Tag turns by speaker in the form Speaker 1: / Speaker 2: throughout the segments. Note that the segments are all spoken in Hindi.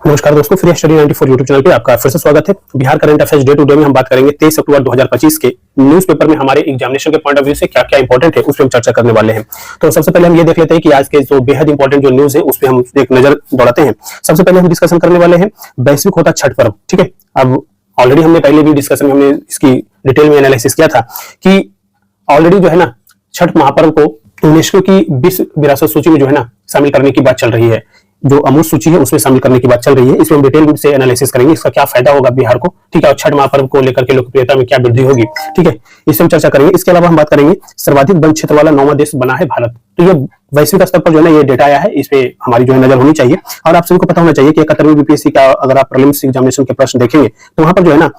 Speaker 1: नमस्कार दोस्तों, फ्री स्टडी 94 यूट्यूब चैनल पे आपका फिर से स्वागत है। Bihar current affairs day to day में हम बात करेंगे 23 अक्टूबर 2025 के न्यूज़पेपर में हमारे एग्जामिनेशन के पॉइंट ऑफ व्यू से क्या क्या इंपॉर्टेंट है उस पर हम चर्चा करने वाले हैं। तो सबसे पहले हम ये देख लेते हैं कि आज के जो बेहद इंपॉर्टेंट जो न्यूज है उस पर हम एक नजर दौड़ाते हैं। सबसे पहले हम डिस्कशन करने वाले हैं वैश्विक होता छठ पर्व। ठीक है, अब ऑलरेडी हमने पहले भी डिस्कशन में हमने इसकी डिटेल में एनालिसिस किया था कि ऑलरेडी जो है ना छठ महापर्व को यूनेस्को की विश्व विरासत सूची में जो है ना शामिल करने की बात चल रही है। जो अमूर्त सूची है उसमें शामिल करने की बात चल रही है। इसमें हम डिटेल से एनालिसिस करेंगे, इसका क्या फायदा होगा बिहार को, ठीक है, और छठ महापर्व को लेकर के लोकप्रियता में क्या वृद्धि होगी, ठीक है, इस पर हम चर्चा करेंगे। इसके अलावा हम बात करेंगे सर्वाधिक वन क्षेत्र वाला 9वां देश बना है भारत। तो ये वैश्विक स्तर पर जो है ना ये डेटा आया है, इस पे हमारी जो है नजर होनी चाहिए। और आप सभी को पता होना चाहिए कि 71वीं बीपीएससी का अगर आप प्रीलिम्स एग्जामिनेशन के प्रश्न देखेंगे तो वहां पर जो है ना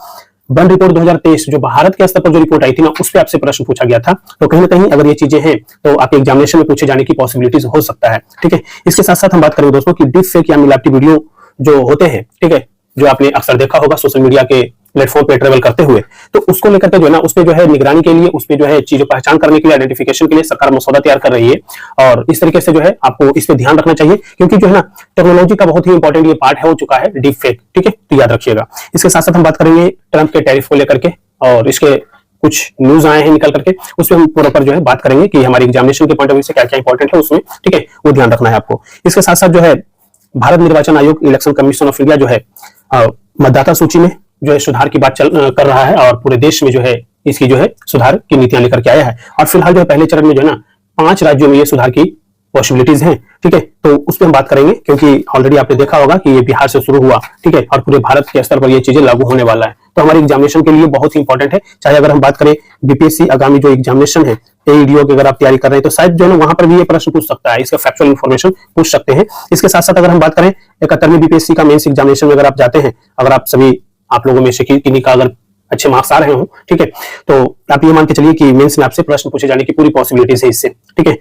Speaker 1: वन रिपोर्ट 2023 जो भारत के स्तर पर जो रिपोर्ट आई थी ना उस पर आपसे प्रश्न पूछा गया था। तो कहीं ना कहीं अगर ये चीजें हैं तो आपके एग्जामिनेशन में पूछे जाने की पॉसिबिलिटीज हो सकता है। ठीक है, इसके साथ साथ हम बात करेंगे दोस्तों कि डीप फेक या मिलावटी वीडियो जो होते हैं, ठीक है, जो आपने अक्सर देखा होगा सोशल मीडिया के प्लेटफॉर्म पे ट्रेवल करते हुए, तो उसको लेकर के जो है ना उसपे जो है निगरानी के लिए, उसपे जो है चीजों पहचान करने के लिए, आइडेंटिफिकेशन के लिए सरकार मसौदा तैयार कर रही है। और इस तरीके से जो है आपको इस पे ध्यान रखना चाहिए क्योंकि जो है ना टेक्नोलॉजी का बहुत ही इंपॉर्टेंट ये पार्ट है हो चुका है डीप फेक। ठीक है, तो याद रखिएगा। इसके साथ साथ हम बात करेंगे ट्रंप के टैरिफ को लेकर के और इसके कुछ न्यूज आए हैं निकल करके, उसमें हम पूरा पर जो है बात करेंगे कि हमारी एग्जामिनेशन के पॉइंट ऑफ व्यू से क्या क्या इंपॉर्टेंट है उसमें, ठीक है, वो ध्यान रखना है आपको। इसके साथ साथ जो है भारत निर्वाचन आयोग इलेक्शन कमीशन ऑफ इंडिया जो है मतदाता सूची में जो है सुधार की बात कर रहा है और पूरे देश में जो है इसकी जो है सुधार की नीतियां लेकर के आया है। और फिलहाल जो है पहले चरण में जो है ना 5 राज्यों में ये सुधार की पॉसिबिलिटीज हैं। ठीक है, तो उस पर हम बात करेंगे क्योंकि ऑलरेडी आपने देखा होगा कि ये बिहार से शुरू हुआ, ठीक है, और पूरे भारत के स्तर पर ये चीजें लागू होने वाला है। तो हमारे एग्जामिनेशन के लिए बहुत ही इंपॉर्टेंट है। चाहे अगर हम बात करें बीपीएससी आगामी जो एग्जामिनेशन है एईडीओ की अगर आप तैयारी कर रहे हैं तो शायद जो है वहां पर भी ये प्रश्न पूछ सकता है, इसका फैक्चुअल इन्फॉर्मेशन पूछ सकते हैं। इसके साथ साथ अगर हम बात करें 71वीं बीपीएससी का मेंस एग्जामिनेशन में अगर आप जाते हैं, अगर आप सभी आप लोगों में से किन्हीं का अगर अच्छे मार्क्स आ रहे हो, ठीक है, तो आप ये मान के चलिए कि मेंस में आपसे प्रश्न पूछे जाने की पूरी पॉसिबिलिटीज है इससे। ठीक है,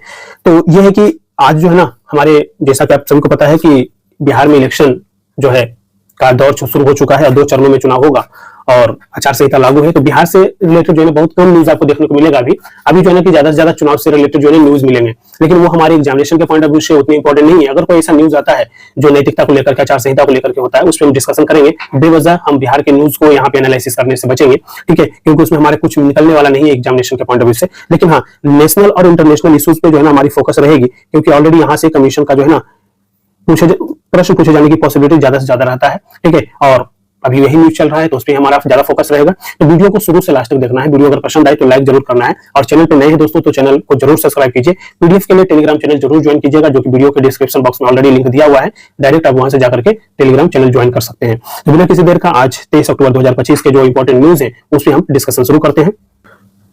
Speaker 1: तो ये है कि आज जो है ना हमारे, जैसा कि आप सभी को पता है कि बिहार में इलेक्शन जो है का दौर शुरू हो चुका है और 2 चरणों में चुनाव होगा और आचार संहिता लागू है। तो बिहार से रिलेटेड जो है बहुत कम न्यूज आपको देखने को मिलेगा अभी जो है ना कि ज्यादा से ज्यादा चुनाव से रिलेटेड जो है न्यूज मिलेंगे, लेकिन वो हमारे एग्जामिनेशन के पॉइंट ऑफ व्यू से उतनी इंपॉर्टेंट नहीं है। अगर कोई ऐसा न्यूज आता है जो नैतिकता को लेकर के, आचार संहिता को लेकर के होता है, उस पर हम डिस्कशन करेंगे। बेवजह हम बिहार के न्यूज को यहाँ पे एनालिसिस करने से बचेंगे, ठीक है, क्योंकि उसमें हमारे कुछ निकलने वाला नहीं है एग्जामिनेशन के पॉइंट ऑफ व्यू से। लेकिन हाँ, नेशनल और इंटरनेशनल इश्यूज पे जो है ना हमारी फोकस रहेगी क्योंकि ऑलरेडी यहाँ से कमीशन का जो है ना प्रश्न पूछे जाने की पॉसिबिलिटी ज्यादा से ज्यादा रहता है। ठीक है, और अभी यही न्यूज चल रहा है तो उस पर हमारा ज्यादा फोकस रहेगा। तो वीडियो को शुरू से लास्ट तक देखना है। वीडियो अगर पसंद आए तो लाइक जरूर करना है और चैनल पे नए हैं दोस्तों तो चैनल को जरूर सब्सक्राइब कीजिए। पीडीएफ के लिए टेलीग्राम चैनल जरूर ज्वाइन कीजिएगा जो कि वीडियो के डिस्क्रिप्शन बॉक्स में ऑलरेडी लिंक दिया हुआ है, डायरेक्ट आप वहां से जाकर के टेलीग्राम चैनल ज्वाइन कर सकते हैं। तो बिना किसी देर का आज 23 अक्टूबर 2025 के जो इंपॉर्टेंट न्यूज है उस पर हम डिस्कशन शुरू करते हैं।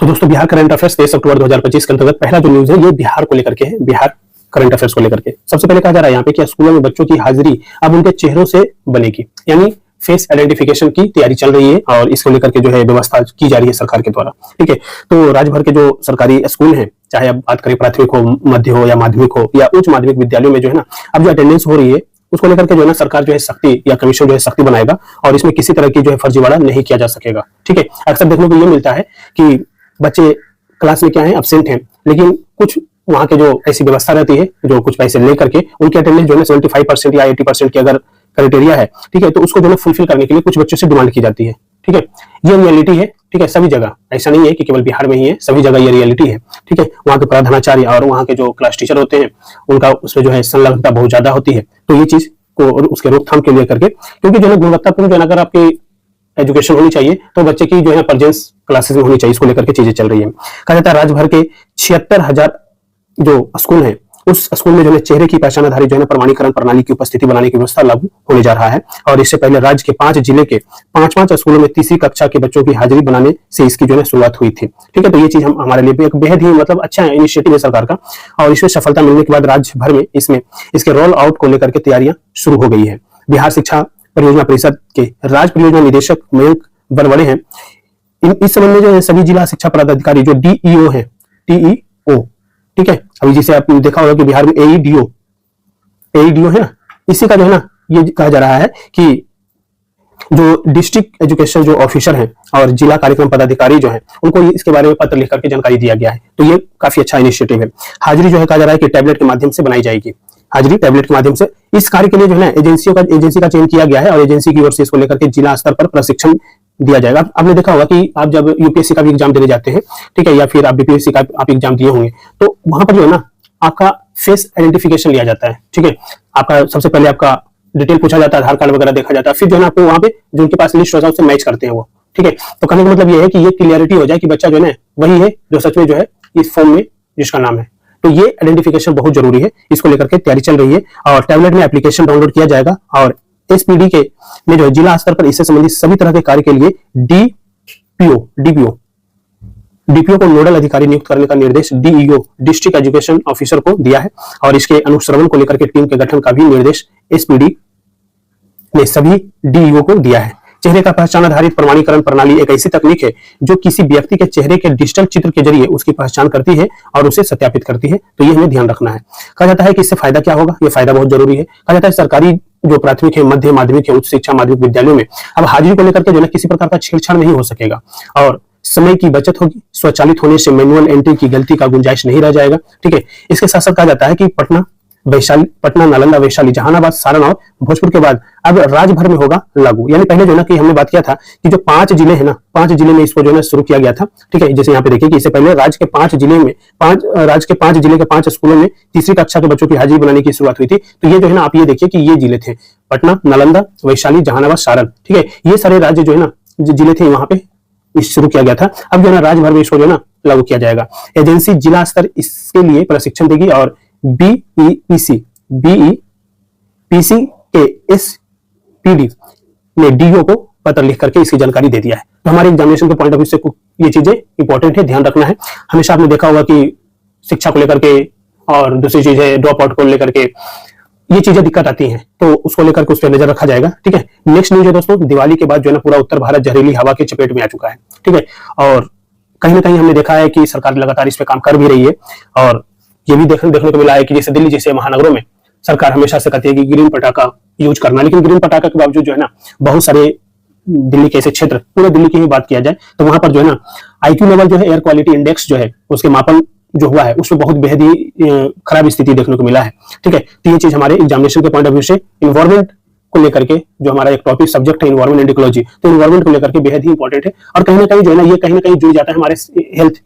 Speaker 1: तो दोस्तों बिहार करंट अफेयर्स 23 अक्टूबर 2025 के अंतर्गत पहला जो न्यूज है ये बिहार को लेकर के है, बिहार करंट अफेयर्स को लेकर के। सबसे पहले कहा जा रहा है यहाँ पे कि स्कूलों में बच्चों की हाजिरी अब उनके चेहरों से बनेगी, यानी फेस आइडेंटिफिकेशन की तैयारी चल रही है और इसको लेकर के जो है व्यवस्था की जा रही है सरकार के द्वारा। ठीक है, तो राज्य भर के जो सरकारी स्कूल हैं, चाहे अब बात करें प्राथमिक हो, मध्य हो या माध्यमिक हो या उच्च माध्यमिक विद्यालयों में जो है ना अब जो अटेंडेंस हो रही है उसको लेकर के जो है ना सरकार जो है सख्ती या कमीशन जो है सख्ती बनाएगा और इसमें किसी तरह की जो है फर्जीवाड़ा नहीं किया जा सकेगा। ठीक है, अक्सर देखने को ये मिलता है कि बच्चे क्लास में क्या है एब्सेंट हैं, लेकिन कुछ वहां के जो ऐसी व्यवस्था रहती है जो कुछ पैसे लेकर के उनकी अटेंडेंस जो है 75% या 80% की अगर क्राइटेरिया है, ठीक है, तो उसको जो है फुलफिल करने के लिए कुछ बच्चों से डिमांड की जाती है। ठीक है, ये रियलिटी है। ठीक है, सभी जगह ऐसा नहीं है कि केवल बिहार में ही है, सभी जगह ये रियलिटी है। ठीक है, वहाँ के प्रधानाचार्य और वहाँ के जो क्लास टीचर होते हैं उनका उसमें जो है संलग्नता बहुत ज्यादा होती है। तो ये चीज को उसके रोकथाम के लिए करके, क्योंकि जो है गुणवत्तापूर्ण जो है अगर आपकी एजुकेशन होनी चाहिए तो बच्चे की जो है प्रेजेंस क्लासेस में होनी चाहिए, इसको लेकर के चीजें चल रही है। कहा जाता है राज्य भर के 76,000 जो स्कूल हैं उस स्कूल में जो है चेहरे की पहचान आधारित जो है प्रमाणीकरण प्रणाली की उपस्थिति बनाने की व्यवस्था लागू होने जा रहा है। और इससे पहले राज्य के 5 जिले के 5 स्कूलों में तीसरी कक्षा के बच्चों की हाजिरी बनाने से इसकी जो है शुरुआत हुई थी। ठीक है, तो ये चीज हम हमारे लिए एक बेहद ही मतलब अच्छा इनिशिएटिव है सरकार का और इसमें सफलता मिलने के बाद राज्य भर में इसमें इसके रोल आउट को लेकर के तैयारियां शुरू हो गई है। बिहार शिक्षा परियोजना परिषद के राज्य परियोजना निदेशक मयंक बरवड़े हैं। इस संबंध में जो सभी जिला शिक्षा पदाधिकारी जो डीईओ है, टीईओ, ठीक है, अभी जिसे आपने देखा होगा कि बिहार में एईडीओ है ना, इसी का जो है ना ये कहा जा रहा है कि जो डिस्ट्रिक्ट एजुकेशन जो ऑफिसर हैं और जिला कार्यक्रम पदाधिकारी जो हैं उनको इसके बारे में पत्र लिख करके जानकारी दिया गया है। तो ये काफी अच्छा इनिशिएटिव है। हाजिरी जो है कहा जा रहा है कि टैबलेट के माध्यम से बनाई जाएगी। हाजिरी टैबलेट के माध्यम से। इस कार्य के लिए जो है ना एजेंसी का चयन किया गया है और एजेंसी की ओर से इसको लेकर के जिला स्तर पर प्रशिक्षण दिया जाएगा। आपने देखा होगा कि आप जब यूपीएससी का भी एग्जाम देने जाते हैं, ठीक है, या फिर आप बीपीएससी का आप एग्जाम दिए होंगे, तो वहां पर जो है ना आपका फेस आइडेंटिफिकेशन लिया जाता है, ठीक है। आपका सबसे पहले आपका डिटेल पूछा जाता है, आधार कार्ड वगैरह देखा जाता है, फिर जो है ना आपको वहां पे जो उनके पास लिस्ट होता है उससे मैच करते हैं वो, ठीक है। तो कहने का मतलब ये है कि ये क्लियरिटी हो जाए कि बच्चा जो है ना वही है जो सच में जो है इस फॉर्म में जिसका नाम है। तो ये आइडेंटिफिकेशन बहुत जरूरी है, इसको लेकर के तैयारी चल रही है और टैबलेट में एप्लीकेशन डाउनलोड किया जाएगा और एसपीडी के में जो है जिला स्तर पर इससे संबंधित सभी तरह के कार्य के लिए डीपीओ को नोडल अधिकारी नियुक्त करने का निर्देश डीईओ डिस्ट्रिक्ट एजुकेशन ऑफिसर को दिया है और इसके अनुश्रवण को लेकर के टीम के गठन का भी निर्देश एसपीडी ने सभी डीईओ को दिया है। चेहरे का पहचान आधारित प्रमाणीकरण प्रणाली एक ऐसी तकनीक है जो किसी व्यक्ति के चेहरे के डिजिटल चित्र के जरिए उसकी पहचान करती है और उसे सत्यापित करती है। तो ये हमें ध्यान रखना है। कहा जाता है कि इससे फायदा क्या होगा, ये फायदा बहुत जरूरी है। कहा जाता है सरकारी जो प्राथमिक है, मध्य माध्यमिक है, उच्च शिक्षा माध्यमिक विद्यालयों में अब हाजिरी को लेकर के जो है किसी प्रकार का छेड़छाड़ नहीं हो सकेगा और समय की बचत होगी। स्वचालित होने से मैनुअल एंट्री की गलती का गुंजाइश नहीं रह जाएगा, ठीक है। इसके साथ साथ कहा जाता है कि पटना, नालंदा, वैशाली, जहानाबाद, सारण और भोजपुर के बाद अब राज्य भर में होगा लागू। यानी पहले जो है ना कि हमने बात किया था कि जो 5 जिले हैं ना, 5 जिले में इसको जो है ना शुरू किया गया था, ठीक है। जैसे यहाँ पे देखिए कि इससे पहले राज्य के 5 जिले के 5 स्कूलों में तीसरी कक्षा के बच्चों की हाजिरी बनाने की शुरुआत हुई थी। तो ये जो है ना आप ये देखिए कि ये जिले थे पटना, नालंदा, वैशाली, जहानाबाद, सारण, ठीक है। ये सारे राज्य जो है ना जिले थे वहां पे शुरू किया गया था। अब जो है ना राज्य भर में इसको जो है ना लागू किया जाएगा। एजेंसी जिला स्तर इसके लिए प्रशिक्षण देगी और बीईपीसी के एसपीडी ने डीओ को पत्र लिख करके इसकी जानकारी दे दिया है। तो हमारे एग्जामिनेशन के पॉइंट ऑफ व्यू से ये चीजें इंपॉर्टेंट है, ध्यान रखना है। हमेशा आपने देखा होगा कि शिक्षा को लेकर के और दूसरी चीज है ड्रॉप आउट को लेकर के ये चीजें दिक्कत आती हैं, तो उसको लेकर के उस पर नजर रखा जाएगा, ठीक है। नेक्स्ट न्यूज है दोस्तों, दिवाली के बाद जो है ना पूरा उत्तर भारत जहरीली हवा की चपेट में आ चुका है, ठीक है। और कहीं ना कहीं हमने देखा है कि सरकार लगातार इस पे काम कर भी रही है और ये भी देखने को मिला है कि जैसे दिल्ली जैसे महानगरों में सरकार हमेशा से कहती है कि ग्रीन पटाखा यूज करना, लेकिन ग्रीन पटाखा के बावजूद जो है ना बहुत सारे दिल्ली के ऐसे क्षेत्र, पूरे दिल्ली की ही बात किया जाए तो वहां पर जो है ना आईक्यू लेवल जो है, एयर क्वालिटी इंडेक्स जो है उसके मापन जो हुआ है उसमें बहुत बेहद ही खराब स्थिति देखने को मिला है, ठीक है। तो ये चीज हमारे एग्जामिनेशन के पॉइंट ऑफ व्यू से इन्वायरमेंट को लेकर के जो हमारा एक टॉपिक सब्जेक्ट है इन्वायरमेंट एंड इकोलॉजी, तो इन्वायरमेंट को लेकर के बेहद ही इंपॉर्टेंट है और कहीं ना कहीं जो है ना ये कहीं ना कहीं जुड़ जाता है हमारे हेल्थ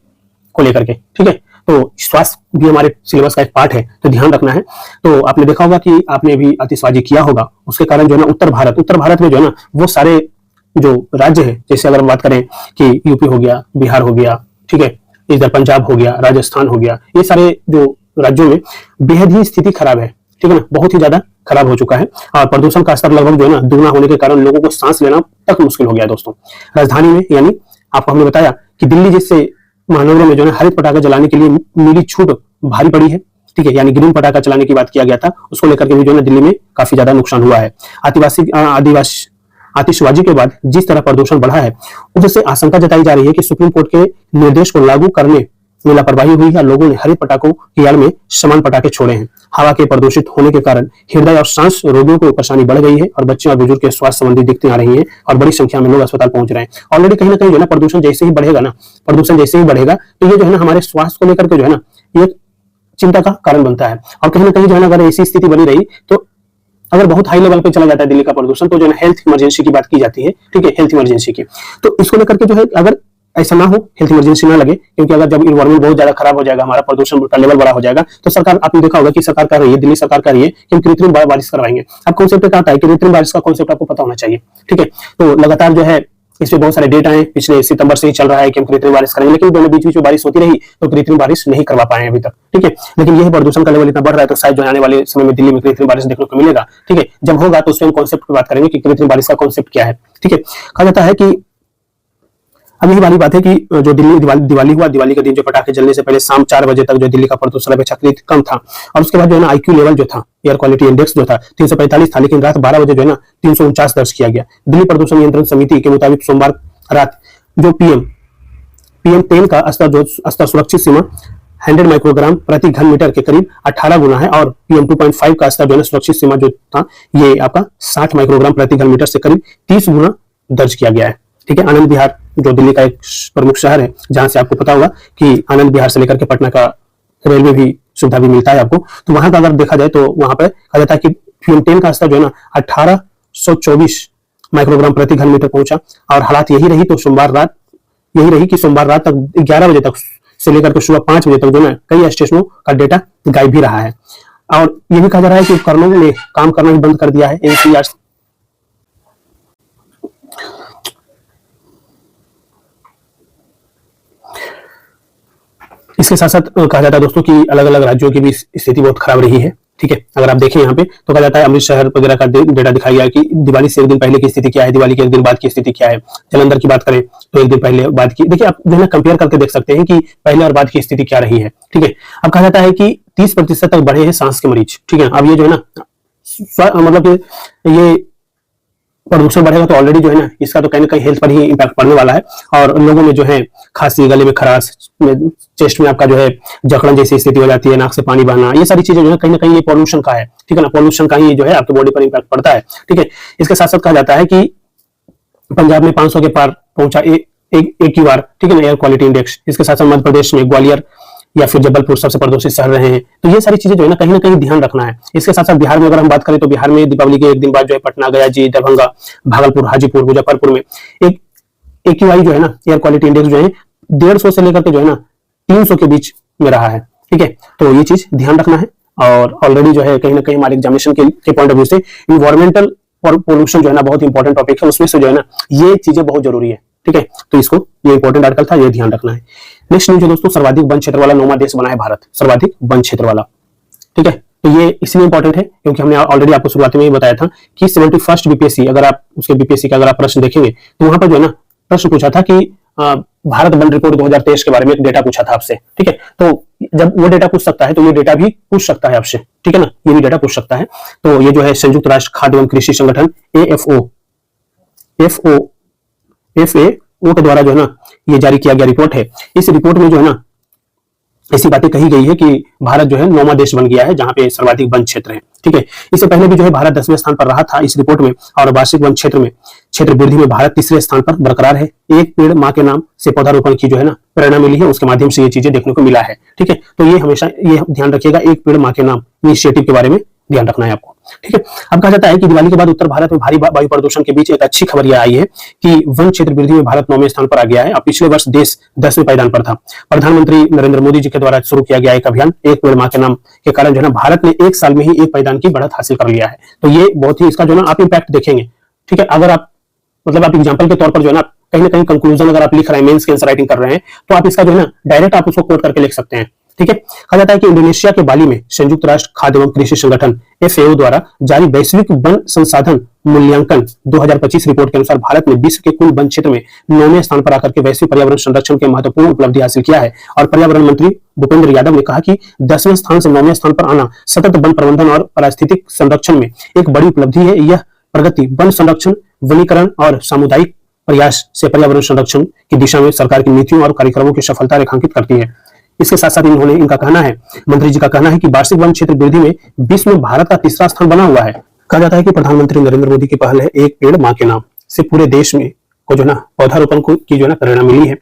Speaker 1: को लेकर के, ठीक है। तो स्वास्थ्य भी हमारे सिलेबस का एक पार्ट है, तो ध्यान रखना है। तो आपने देखा होगा कि आपने भी आतिशबाजी किया होगा, उसके कारण जो है ना उत्तर भारत में जो है ना वो सारे जो राज्य है, जैसे अगर बात करें कि यूपी हो गया, बिहार हो गया, ठीक है, इधर पंजाब हो गया, राजस्थान हो गया, ये सारे जो राज्यों में बेहद ही स्थिति खराब है, ठीक है ना, बहुत ही ज्यादा खराब हो चुका है और प्रदूषण का स्तर लगभग जो है ना दुगना होने के कारण लोगों को सांस लेना तक मुश्किल हो गया दोस्तों। राजधानी में यानी आपको हमने बताया कि दिल्ली जैसे महानगरों में जो है हरित पटाखा जलाने के लिए मिली छूट भारी पड़ी है, ठीक है, यानी ग्रीन पटाखा चलाने की बात किया गया था, उसको लेकर के भी जो है दिल्ली में काफी ज्यादा नुकसान हुआ है। आतिशबाजी के बाद जिस तरह प्रदूषण बढ़ा है उससे आशंका जताई जा रही है कि सुप्रीम कोर्ट के निर्देश को लागू करने में लापरवाही हुई है। लोगों ने हरित पटाखों की आड़ में समान पटाखे छोड़े हैं। हवा के प्रदूषित होने के कारण हृदय और सांस रोगियों को परेशानी बढ़ गई है और बच्चे और बुजुर्ग के स्वास्थ्य संबंधी दिक्कतें आ रही हैं और बड़ी संख्या में लोग अस्पताल पहुंच रहे हैं। ऑलरेडी कहीं ना कहीं जो है ना प्रदूषण जैसे ही बढ़ेगा तो ये जो है ना हमारे स्वास्थ्य को लेकर के जो है ना ये चिंता का कारण बनता है और कहीं ना कहीं जो है ना अगर ऐसी स्थिति बनी रही तो अगर बहुत हाई लेवल पे चला जाता है दिल्ली का प्रदूषण तो जो है हेल्थ इमरजेंसी की बात की जाती है, ठीक है, हेल्थ इमरजेंसी की। तो इसको लेकर के जो है अगर ऐसा ना हो, हेल्थ इमरजेंसी ना लगे, क्योंकि अगर जब इन्वायरमेंट बहुत ज्यादा खराब हो जाएगा, हमारा प्रदूषण का लेवल बड़ा हो जाएगा, तो सरकार, आपने देखा होगा कि सरकार कर रही है, दिल्ली सरकार कर रही है कि हम कृत्रिम बारिश करवाएंगे। अब कॉन्सेप्ट क्या होता है, कृत्रिम बारिश का कॉन्सेप्ट आपको पता होना चाहिए, ठीक है। तो लगातार जो है इस पे बहुत सारे डेट आए, पिछले सितंबर से ही चल रहा है कि हम कृत्रिम बारिश करेंगे, लेकिन दोनों बीच में बारिश होती रही तो कृत्रिम बारिश नहीं करवा पाए अभी तक, ठीक है। लेकिन यह प्रदूषण का लेवल इतना बढ़ रहा है तो शायद जो आने वाले समय में दिल्ली में कृत्रिम बारिश देखने को मिलेगा, ठीक है। जब होगा तो उसमें हम कॉन्सेप्ट की बात करेंगे कि कृत्रिम बारिश का कॉन्सेप्ट क्या है, ठीक है। कहा जाता है कि अब यही वाली बात है कि जो दिवाली हुआ, दिवाली के दिन जो पटाखे जलने से पहले शाम 4 बजे तक जो दिल्ली का प्रदूषण अपेक्षाकृत कम था और उसके बाद जो है ना आईक्यू लेवल जो था, एयर क्वालिटी इंडेक्स जो था 345 था, लेकिन रात 12 बजे जो है ना 349 दर्ज किया गया। दिल्ली प्रदूषण नियंत्रण समिति के मुताबिक सोमवार रात जो PM10 का स्तर सुरक्षित सीमा 100 माइक्रोग्राम प्रति घन मीटर के करीब 18 गुना है और PM2.5 का स्तर जो है सुरक्षित सीमा जो था ये आपका 60 माइक्रोग्राम प्रति घन मीटर से करीब 30 गुना दर्ज किया गया है, ठीक है। आनंद विहार जो दिल्ली का एक प्रमुख शहर है, जहां से आपको पता होगा कि आनंद विहार से लेकर के पटना का रेलवे भी सुविधा भी मिलता है आपको। तो वहां का अगर देखा जाए तो वहां पर कहा जाता है कि PM10 का स्तर जो है ना 1824 माइक्रोग्राम प्रति घन मीटर पहुंचा। और हालात यही रही तो सोमवार रात तक 11 बजे तक से लेकर के सुबह 5 बजे तक जो है कई स्टेशनों का डेटा गायब भी रहा है। और ये भी कहा जा रहा है कि उपकरणों ने काम करना भी बंद कर दिया है। NCR इसके साथ साथ कहा जाता है दोस्तों कि अलग अलग राज्यों की भी स्थिति बहुत खराब रही है। ठीक है, अगर आप देखें यहाँ पे तो कहा जाता है अमृतसर वगैरह का डेटा दिखाया गया कि दिवाली से एक दिन पहले की स्थिति क्या है, दिवाली के एक दिन बाद की स्थिति क्या है। जालंधर की बात करें तो एक दिन पहले बाद की, देखिए आप जो है कंपेयर करके देख सकते हैं कि पहले और बाद की स्थिति क्या रही है। ठीक है, अब कहा जाता है कि 30% तक बढ़े हैं सांस के मरीज। ठीक है, अब ये जो है ना मतलब ये प्रदूषण बढ़ेगा तो ऑलरेडी जो है ना इसका तो कहीं ना कहीं हेल्थ पर ही इम्पैक्ट पड़ने वाला है। और लोगों में जो है खांसी, गले में खराश, चेस्ट में आपका जो है जकड़न जैसी स्थिति हो जाती है, नाक से पानी बहना, ये सारी चीजें जो है कहीं ना कहीं ये पॉल्यूशन का है। ठीक है ना, पॉल्यूशन का ही जो है आपके बॉडी पर इम्पैक्ट पड़ता है। ठीक है, इसके साथ साथ कहा जाता है कि पंजाब में 500 के पार पहुंचा एक ही बार। ठीक है ना, एयर क्वालिटी इंडेक्स। इसके साथ साथ मध्य प्रदेश में ग्वालियर या फिर जबलपुर सबसे प्रदूषित शहर रहे हैं। तो ये सारी चीजें जो है ना कहीं ध्यान रखना है। इसके साथ साथ बिहार में अगर हम बात करें तो बिहार में दीपावली के एक दिन बाद जो है पटना, गया जी, दरभंगा, भागलपुर, हाजीपुर, मुजफ्फरपुर में एक AQI जो है ना एयर क्वालिटी इंडेक्स जो है 150 से लेकर के जो है ना 300 के बीच में रहा है। ठीक है, तो ये चीज ध्यान रखना है। और ऑलरेडी जो है कहीं ना कहीं हमारे एग्जामिनेशन के पॉइंट ऑफ व्यू से इन्वायरमेंटल और पोल्यूशन जो है ना बहुत इंपॉर्टेंट टॉपिक है, उसमें से जो है ना ये चीजें बहुत जरूरी है। ठीक है, तो इसको ये इंपॉर्टेंट आर्टिकल था, ये ध्यान रखना है। नेक्स्ट न्यूज है दोस्तों, सर्वाधिक वन क्षेत्र वाला 9वां देश बना है भारत, सर्वाधिक वन क्षेत्र वाला। ठीक है, तो ये इसलिए इंपॉर्टेंट है क्योंकि हमने ऑलरेडी आपको शुरुआत में ही बताया था कि 71st BPSC अगर आप उसके BPSC का अगर आप प्रश्न देखेंगे तो वहां पर जो है ना प्रश्न पूछा था कि भारत वन रिपोर्ट 2023 के बारे में एक डेटा पूछा था आपसे। ठीक है, तो जब वो डेटा पूछ सकता है तो ये डेटा भी पूछ सकता है आपसे। ठीक है ना, ये भी डेटा पूछ सकता है। तो ये जो है संयुक्त राष्ट्र खाद्य एवं कृषि संगठन FAO के द्वारा जो है ना ये जारी किया गया रिपोर्ट है। इस रिपोर्ट में जो है ना ऐसी बातें कही गई है कि भारत जो है 9वां देश बन गया है जहां पे सर्वाधिक वन क्षेत्र है। ठीक है, इससे पहले भी जो है भारत 10वें स्थान पर रहा था इस रिपोर्ट में। और वार्षिक वन क्षेत्र वृद्धि में भारत 3रे स्थान पर बरकरार है। एक पेड़ मां के नाम से पौधारोपण की जो है ना प्रेरणा मिली है, उसके माध्यम से ये चीजें देखने को मिला है। ठीक है, तो ये हमेशा ये ध्यान रखिएगा, एक पेड़ मां के नाम इनिशिएटिव के बारे में ध्यान रखना है आपको। ठीक है, अब कहा जाता है कि दिवाली के बाद उत्तर भारत में भारी वायु प्रदूषण के बीच एक अच्छी खबर यह आई है कि वन क्षेत्र वृद्धि में भारत 9वें स्थान पर आ गया है। अब पिछले वर्ष देश 10वें पायदान पर था। प्रधानमंत्री नरेंद्र मोदी जी के द्वारा शुरू किया गया एक अभियान एक पेड़ मां के नाम के कारण जो है ना भारत ने एक साल में ही एक पायदान की बढ़त हासिल कर लिया है। तो ये बहुत ही इसका जो है ना आप इम्पैक्ट देखेंगे। ठीक है, अगर आप मतलब आप एग्जाम्पल के तौर पर जो है ना कहीं ना कहीं कंक्लूजन अगर आप लिख रहे हैं, मेंस की आंसर राइटिंग कर रहे हैं, तो आप इसका जो है ना डायरेक्ट आप उसको कोट करके लिख सकते हैं। ठीक है, कहा जाता है कि इंडोनेशिया के बाली में संयुक्त राष्ट्र खाद्य एवं कृषि संगठन FAO द्वारा जारी वैश्विक वन संसाधन मूल्यांकन 2025 रिपोर्ट के अनुसार भारत ने विश्व के कुल वन क्षेत्र में 9वें स्थान पर आकर के वैश्विक पर्यावरण संरक्षण के महत्वपूर्ण उपलब्धि हासिल किया है। और पर्यावरण मंत्री भूपेंद्र यादव ने कहा कि 10वें स्थान से 9वें स्थान पर आना सतत वन प्रबंधन और पारिस्थितिक संरक्षण में एक बड़ी उपलब्धि है। यह प्रगति वन संरक्षण, वनीकरण और सामुदायिक प्रयास से पर्यावरण संरक्षण की दिशा में सरकार की नीतियों और कार्यक्रमों की सफलता रेखांकित करती है। इसके साथ साथ इनका कहना है, मंत्री जी का कहना है कि वार्षिक वन क्षेत्र वृद्धि में विश्व में भारत का 3रा स्थान बना हुआ है। कहा जाता है कि प्रधानमंत्री नरेंद्र मोदी की पहल है एक पेड़ मां के नाम से पूरे देश में को जो है ना पौधारोपण की जो है ना प्रेरणा मिली है।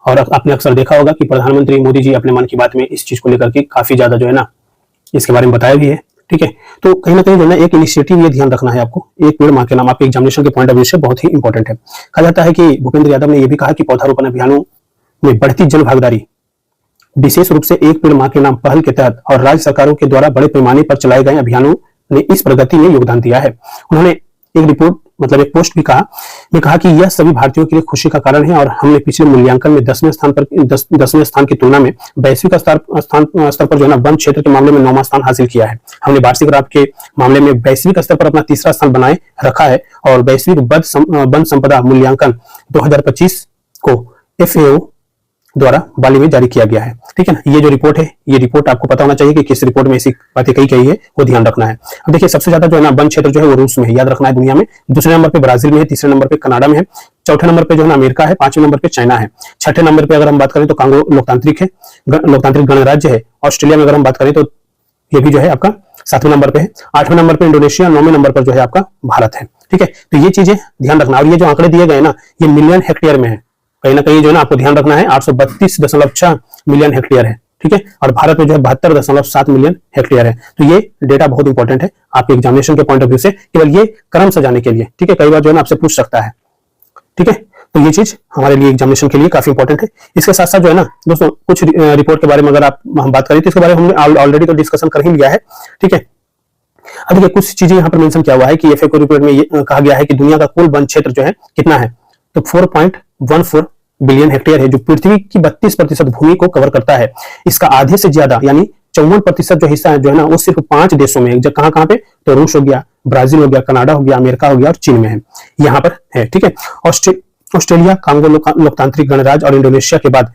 Speaker 1: और आपने अक्सर देखा होगा कि प्रधानमंत्री मोदी जी अपने मन की बात में इस चीज को लेकर के काफी ज्यादा जो है ना इसके बारे में बताया भी है। ठीक है, तो कहीं ना कहीं जो है ना एक इनिशिएटिव ये ध्यान रखना है आपको, एक पेड़ मां के नाम आपके एग्जामिनेशन के पॉइंट ऑफ व्यू से बहुत ही इंपॉर्टेंट है। कहा जाता है कि भूपेंद्र यादव ने यह भी कहा कि पौधारोपण अभियानों में बढ़ती जन भागीदारी, विशेष रूप से एक पेड़ मां के नाम पहल के तहत और राज्य सरकारों के द्वारा बड़े पैमाने पर चलाए गए अभियानों ने इस प्रगति में योगदान दिया है। उन्होंने एक पोस्ट भी कहा कि यह सभी भारतीयों के लिए खुशी का कारण है और हमने पिछले मूल्यांकन में 10वें स्थान की तुलना में वैश्विक स्तर पर जो है ना वन क्षेत्र के मामले में 9वां स्थान हासिल किया है। हमने वार्षिक लाभ के मामले में वैश्विक स्तर पर अपना 3रा स्थान बनाए रखा है और वैश्विक वन संपदा मूल्यांकन 2025 को FAO द्वारा बाली में जारी किया गया है। ठीक है ना, ये जो रिपोर्ट है, ये रिपोर्ट आपको पता होना चाहिए कि किस रिपोर्ट में ऐसी बातें कही गई है, वो ध्यान रखना है। अब देखिए सबसे ज्यादा जो है ना वन क्षेत्र जो है वो रूस में है, याद रखना है दुनिया में। दूसरे नंबर पे ब्राजील में है, तीसरे नंबर पे कनाडा में है, चौथे नंबर पे जो है ना अमेरिका है, 5वें नंबर पे चाइना है, छठे नंबर पे अगर हम बात करें तो कांगो लोकतांत्रिक गणराज्य है। ऑस्ट्रेलिया में अगर हम बात करें तो ये भी जो है आपका 7वें नंबर पे है, 8वें नंबर पे इंडोनेशिया, 9वें नंबर पर जो है आपका भारत है। ठीक है, तो ये चीजें ध्यान रखना। और ये जो आंकड़े दिए गए ना ये मिलियन हेक्टेयर में है, कहीं ना कहीं जो है ना आपको ध्यान रखना है 832.6 मिलियन हेक्टेयर है। ठीक है, और भारत में जो है 72.7 मिलियन हेक्टेयर है। तो ये डेटा बहुत इंपॉर्टेंट है आपके एग्जामिनेशन के पॉइंट ऑफ व्यू से, केवल ये क्रम से जाने के लिए। ठीक है, कई बार जो है ना आपसे पूछ सकता है। ठीक है, तो ये चीज हमारे लिए एग्जामिनेशन के लिए काफी इंपॉर्टेंट है। इसके साथ साथ जो है ना दोस्तों, कुछ रिपोर्ट के बारे में अगर हम बात करें तो इसके बारे में हमने ऑलरेडी तो डिस्कशन कर ही लिया है। ठीक है, अब देखिए कुछ चीजें यहाँ पर मेंशन किया हुआ है कि एफएक्यू रिपोर्ट में ये कहा गया है कि दुनिया का कुल वन क्षेत्र जो है कितना है, तो 4.14 बिलियन हेक्टेयर है, जो पृथ्वी की 32% भूमि को कवर करता है। इसका आधे से ज्यादा यानी 54% जो हिस्सा है जो है ना वो सिर्फ 5 देशों में है। कहाँ पे, तो रूस हो गया, ब्राजील हो गया, कनाडा हो गया, अमेरिका हो गया और चीन में है, यहाँ पर है। ठीक है, ऑस्ट्रेलिया, कांगो लोकतांत्रिक गणराज्य और इंडोनेशिया के बाद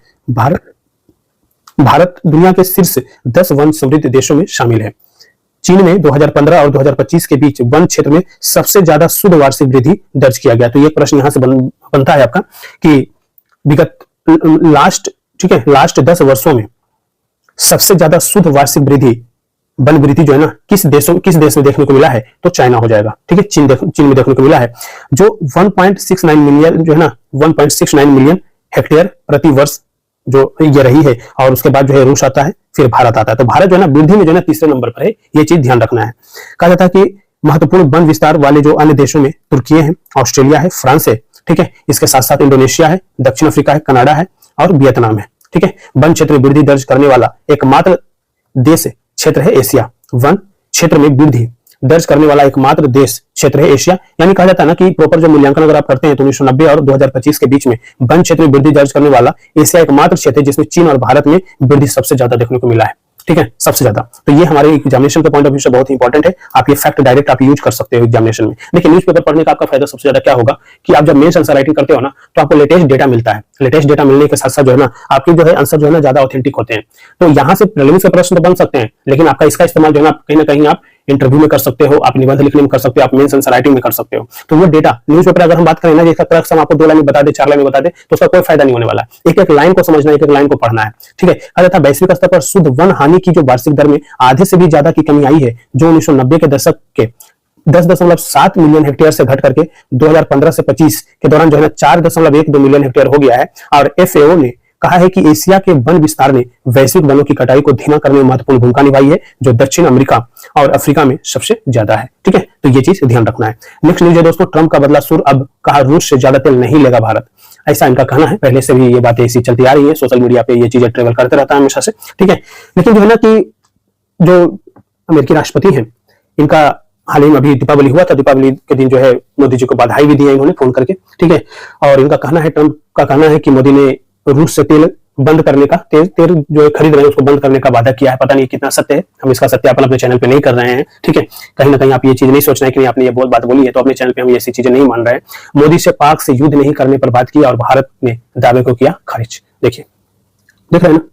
Speaker 1: भारत दुनिया के शीर्ष 10 वन समृद्ध देशों में शामिल है। चीन में 2015 और 2025 के बीच वन क्षेत्र में सबसे ज्यादा शुद्ध वार्षिक वृद्धि दर्ज किया गया। तो ये प्रश्न यहां से बनता है आपका कि विगत लास्ट 10 वर्षों में सबसे ज्यादा शुद्ध वार्षिक वृद्धि वन वृद्धि जो है ना किस देश में देखने को मिला है, तो चाइना हो जाएगा। ठीक है, चीन में देखने को मिला है, जो 1.69 मिलियन जो है ना 1.69 मिलियन हेक्टेयर प्रति वर्ष जो ये रही है। और उसके बाद जो है रूस आता है, फिर भारत आता है। तो भारत जो है ना वृद्धि में जो है ना तीसरे नंबर पर है, ये चीज ध्यान रखना है। कहा जाता है कि महत्वपूर्ण वन विस्तार वाले जो अन्य देशों में तुर्की है, ऑस्ट्रेलिया है, फ्रांस है। ठीक है, इसके साथ साथ इंडोनेशिया है, दक्षिण अफ्रीका है, कनाडा है और वियतनाम है। ठीक है, वन क्षेत्र में वृद्धि दर्ज करने वाला एकमात्र देश क्षेत्र है एशिया। वन क्षेत्र में वृद्धि दर्ज करने वाला एकमात्र देश क्षेत्र है एशिया। यानी कहा जाता है ना कि प्रॉपर जो मूल्यांकन अगर आप करते हैं तो 1990 और 2025 के बीच में वन क्षेत्र में वृद्धि दर्ज करने वाला एशिया एकमात्र क्षेत्र है जिसमें चीन और भारत में वृद्धि सबसे ज्यादा देखने को मिला है। ठीक है, सबसे ज्यादा। तो ये हमारे एग्जामिनेशन के पॉइंट ऑफ व्यू से बहुत ही इंपॉर्टेंट है। आप ये फैक्ट डायरेक्ट आप यूज कर सकते हो एग्जामिनेशन में। लेकिन न्यूज़पेपर पढ़ने का आपका फायदा सबसे ज्यादा क्या होगा कि आप जब मेंस आंसर राइटिंग करते हो ना तो आपको लेटेस्ट डेटा मिलता है। लेटेस्ट डेटा मिलने के साथ साथ जो है ना आपके जो है आंसर जो है ना ज्यादा ऑथेंटिक होते हैं। तो यहाँ से प्रीलिम्स के प्रश्न तो बन सकते हैं, लेकिन आपका इसका इस्तेमाल जो है ना कहीं आप इंटरव्यू में कर सकते हो, आप निबंध लिखने में कर सकते हो, आप मेंस आंसर राइटिंग में कर सकते हो। तो वो डेटा न्यूज़पेपर अगर हम बात करें ना, जिसका क्रक्स हम आपको 2 लाइन में बता दे, 4 लाइन में बता दे, तो उसका कोई फायदा नहीं होने वाला है। एक एक लाइन को समझना, एक एक लाइन को पढ़ना है। ठीक है, अर्थात वैश्विक स्तर पर शुद्ध वन हानि की जो वार्षिक दर में आधे से भी ज्यादा की कमी आई है, जो 1990 के दशक के 10.7 मिलियन हेक्टेयर से घट करके 2015 से 25 के दौरान जो है ना 4.12 मिलियन हेक्टेयर हो गया है। और एफएओ ने कहा है कि एशिया के वन विस्तार ने वैश्विक वनों की कटाई को धीमा करने में महत्वपूर्ण भूमिका निभाई है, जो दक्षिण अमेरिका और अफ्रीका में सबसे ज्यादा है। ठीक है, तो ये चीज ध्यान रखना है। नेक्स्ट न्यूज है दोस्तों, ट्रंप का बदला सुर, अब कहा रूस से ज्यादा तेल नहीं लेगा भारत। ऐसा इनका कहना है, पहले से भी ये बातें ऐसी चलती आ रही है, सोशल मीडिया पे ये चीजें ट्रेवल करते रहता है हमेशा से। ठीक है, लेकिन जो है ना कि जो अमेरिकी राष्ट्रपति हैं, इनका हाल ही में अभी दीपावली हुआ था, दीपावली के दिन जो है मोदी जी को बधाई भी दी है इन्होंने फोन करके। ठीक है, और इनका कहना है, ट्रंप का कहना है कि मोदी ने रूस से तेल बंद करने का, तेल जो खरीद रहे हैं उसको बंद करने का वादा किया है। पता नहीं कितना सत्य है, हम इसका सत्यापन अपने चैनल पे नहीं कर रहे हैं। ठीक है, कहीं ना कहीं आप ये चीज नहीं सोचना है कि आपने ये बहुत बात बोली है तो अपने चैनल पे हम ऐसी चीजें नहीं मान रहे हैं। मोदी से पाक से युद्ध नहीं करने पर बात की और भारत ने दावे को किया खारिज। देखिए, देख रहे हैं ना,